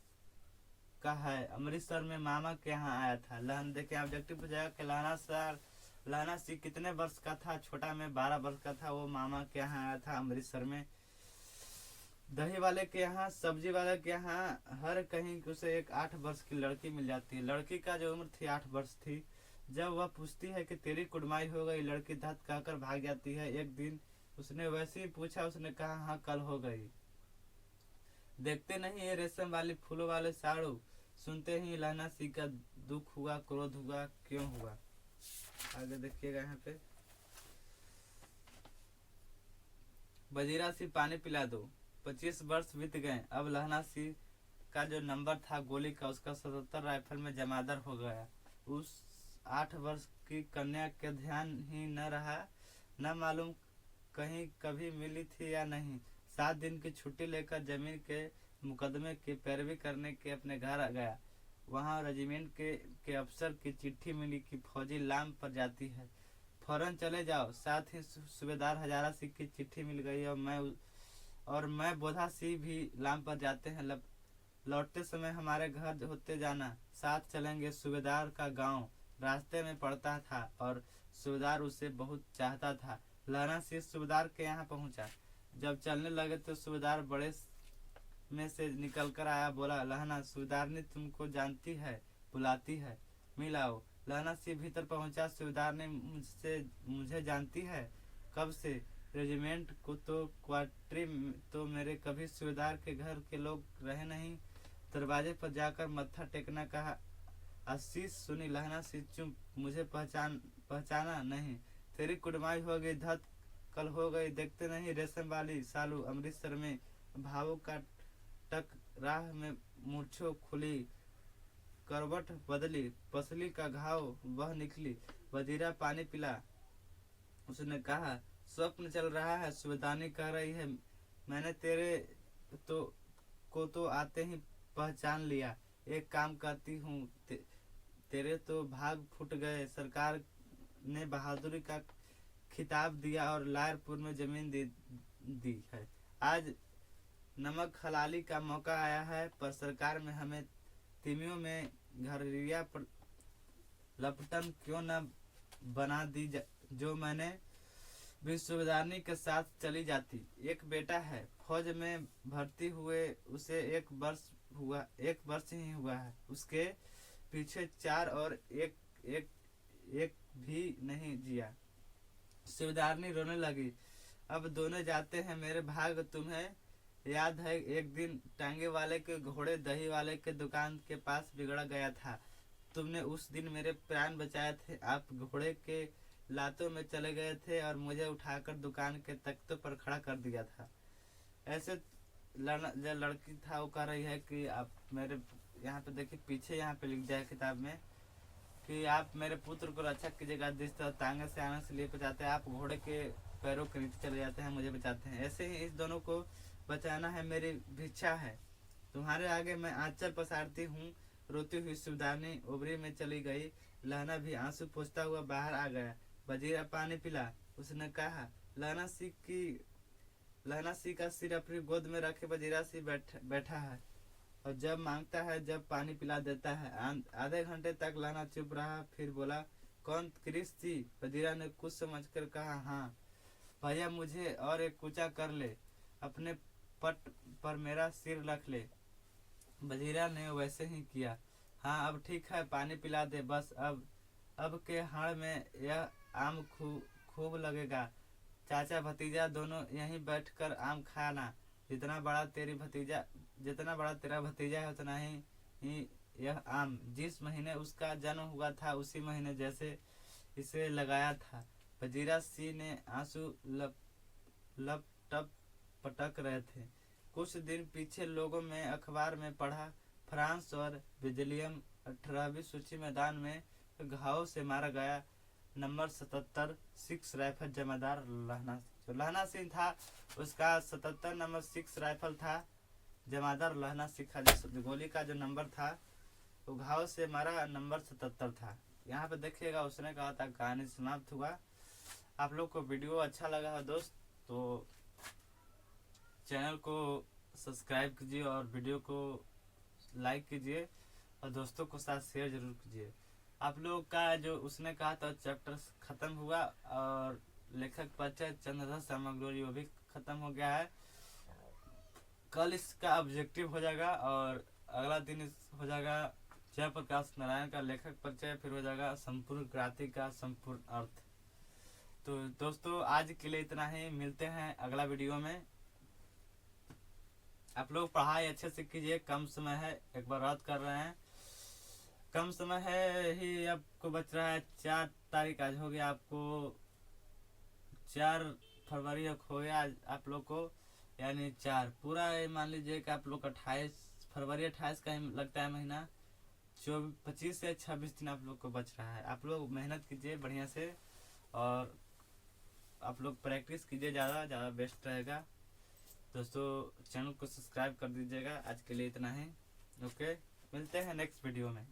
का है। अमृतसर में मामा के यहाँ आया था। लहन देखिए ऑब्जेक्टिव पर जाएगा कि लहना सिंह कितने वर्ष का था। छोटा में 12 वर्ष का था। वो मामा के यहाँ आया था अमृतसर में। दही वाले के यहाँ, सब्जी वाले के यहाँ, हर कहीं उसे एक 8 वर्ष की लड़की मिल जाती है। लड़की का जो उम्र थी 8 वर्ष थी। जब वह पूछती है कि तेरी कुड़माई हो गई, लड़की धत कहकर भाग जाती है। एक दिन उसने वैसे ही पूछा, उसने कहा हाँ कल हो गई। देखते नहीं ये रेशम वाली फूलों वाले साड़ू। सुनते ही लहना सिंह का दुख हुआ, क्रोध हुआ, क्यों हुआ। आगे देखिएगा यहाँ पे। वजीरा सिंह पानी पिला दो। 25 वर्ष बीत गए। अब लहना सिंह का जो नंबर था गोली का, उसका 77 राइफल में जमादार हो गया। उस 8 वर्ष की कन्या के ध्यान ही न रहा। न मालूम कहीं कभी मिली थी या नहीं। 7 दिन की छुट्टी लेकर जमीन के मुकदमे की पैरवी करने के अपने घर आ गया। वहाँ रेजिमेंट के अफसर की चिट्ठी मिली कि फौजी लाम पर जाती है, फौरन चले जाओ। साथ ही सूबेदार हजारा सिंह की चिट्ठी मिल गई और मैं बोधा सिंह भी लाम पर जाते हैं। लौटते समय हमारे घर होते जाना, साथ चलेंगे। सूबेदार का गांव रास्ते में पड़ता था और सूबेदार उसे बहुत चाहता था। लहना सिंह सूबेदार के यहाँ पहुंचा। जब चलने लगे तो सूबेदार बड़े में से निकल कर आया। बोला, लहना सूबेदारनी तुमको जानती है, बुलाती है, मिलाओ। लहना सिंह भीतर पहुंचा। सूबेदार ने मुझे जानती है? कब से? रेजिमेंट को तो क्वार्टरी तो मेरे कभी सूबेदार के घर के लोग रहे नहीं। दरवाजे पर जाकर मत्था टेकना कहा। आशीष सुनी। लहना सिंह चुप। मुझे पहचाना नहीं? तेरी कुड़माई हो गई धत, कल हो गई। देखते नहीं रेशम वाली सालू अमृतसर में भावों का टक, राह में मूर्छों खुली, करवट बदली, पसली का घाव वह निकली। वजीरा पानी पिला। उसने कहा, स्वप्न चल रहा है। सूबेदारनी कह रही है, मैंने तेरे को तो आते ही पहचान लिया। एक काम करती हूँ, तेरे तो भाग फूट गए। सरकार ने बहादुरी का खिताब दिया और लायरपुर में जमीन दी है। आज नमक हलाली का मौका आया है, पर सरकार में हमें तिमियों में घरिया पर लपटन क्यों न बना दी, जो मैंने भी सूबेदारनी के साथ चली जाती। एक बेटा है, फौज में भर्ती हुए उसे 1 वर्ष ही हुआ है। उसके पीछे 4 और एक भी नहीं जिया। सूबेदारनी रोने लगी। अब दोनों जाते हैं। मेरे भाग तुम्हें याद है, एक दिन टांगे वाले के घोड़े दही वाले के दुकान के पास बिगड़ गया था। तुमने उस दिन मेरे प्राण बचाए थे। आप घोड़े के लातों में चले गए थे और मुझे उठाकर दुकान के तख्तों पर खड़ा कर दिया था। ऐसे जो लड़की था वो कह रही है कि आप मेरे, यहाँ पे देखिए पीछे यहाँ पे लिख दिया है किताब में कि आप मेरे पुत्र को रक्षा कीजिएगा। जिस तरह तांगे से आने से लिए बचाते हैं, आप घोड़े के पैरों के नीचे चले जाते हैं, मुझे बचाते हैं। ऐसे ही इस दोनों को बचाना है, मेरी भिक्षा है। तुम्हारे आगे मैं आंचल पसारती हूँ। रोती हुई सूबेदारनी ओबरी में चली गई। लहना भी आंसू पोंछता हुआ बाहर आ गया। वजीरा पानी पिला। उसने कहा, लहना सिंह का सिर अपनी गोद में रखे वजीरा सिंह बैठा है और जब मांगता है जब पानी पिला देता है। आधे घंटे तक लहना चुप रहा, फिर बोला, कौन क्रिस थी? बजीरा ने कुछ समझकर कहा, हाँ भैया, मुझे और एक कूचा कर ले, अपने पट पर मेरा सिर रख ले। बजीरा ने वैसे ही किया। हाँ अब ठीक है, पानी पिला दे बस। अब के हाड़ में यह आम खूब लगेगा। चाचा भतीजा दोनों यहीं बैठकर आम खाना। जितना बड़ा तेरा भतीजा है उतना ही यह आम। जिस महीने उसका जन्म हुआ था उसी महीने जैसे इसे लगाया था। वजीरा सिंह ने आंसू लप टप पटक रहे थे। कुछ दिन पीछे लोगों में अखबार में पढ़ा, फ्रांस और बेल्जियम 18वीं सूची मैदान में घाव से मारा गया। नंबर 77 6 राइफल जमादार लहना सिंह था। उसका 77 नंबर 6 राइफल था। जमादार लहना सिंह का जो गोली का जो नंबर था वो घाव से मारा नंबर 77 था। यहाँ पे देखिएगा उसने कहा था। कहानी समाप्त हुआ। आप लोग को वीडियो अच्छा लगा हो दोस्त तो चैनल को सब्सक्राइब कीजिए और वीडियो को लाइक कीजिए और दोस्तों को साथ शेयर जरूर कीजिए। आप लोग का जो उसने कहा था चैप्टर खत्म हुआ और लेखक परिचय चंद्रधर सामग्री वो भी खत्म हो गया है। कल इसका ऑब्जेक्टिव हो जाएगा और अगला दिन हो जाएगा जयप्रकाश नारायण का लेखक परिचय। फिर हो जाएगा संपूर्ण क्रांति का संपूर्ण अर्थ। तो दोस्तों आज के लिए इतना ही, मिलते हैं अगला वीडियो में। आप लोग पढ़ाई अच्छे से कीजिए, कम समय है, एक बार याद कर रहे हैं, कम समय है ही आपको बच रहा है। 4 तारीख आज हो गया, आपको 4 फरवरी हो गया आज आप लोग को, यानी 4 पूरा मान लीजिए कि आप लोग 28 फरवरी 28 का ही लगता है महीना। 25 से 26 दिन आप लोग को बच रहा है। आप लोग मेहनत कीजिए बढ़िया से और आप लोग प्रैक्टिस कीजिए, ज़्यादा बेस्ट रहेगा। दोस्तों चैनल को सब्सक्राइब कर दीजिएगा। आज के लिए इतना ही, ओके, मिलते हैं नेक्स्ट वीडियो में।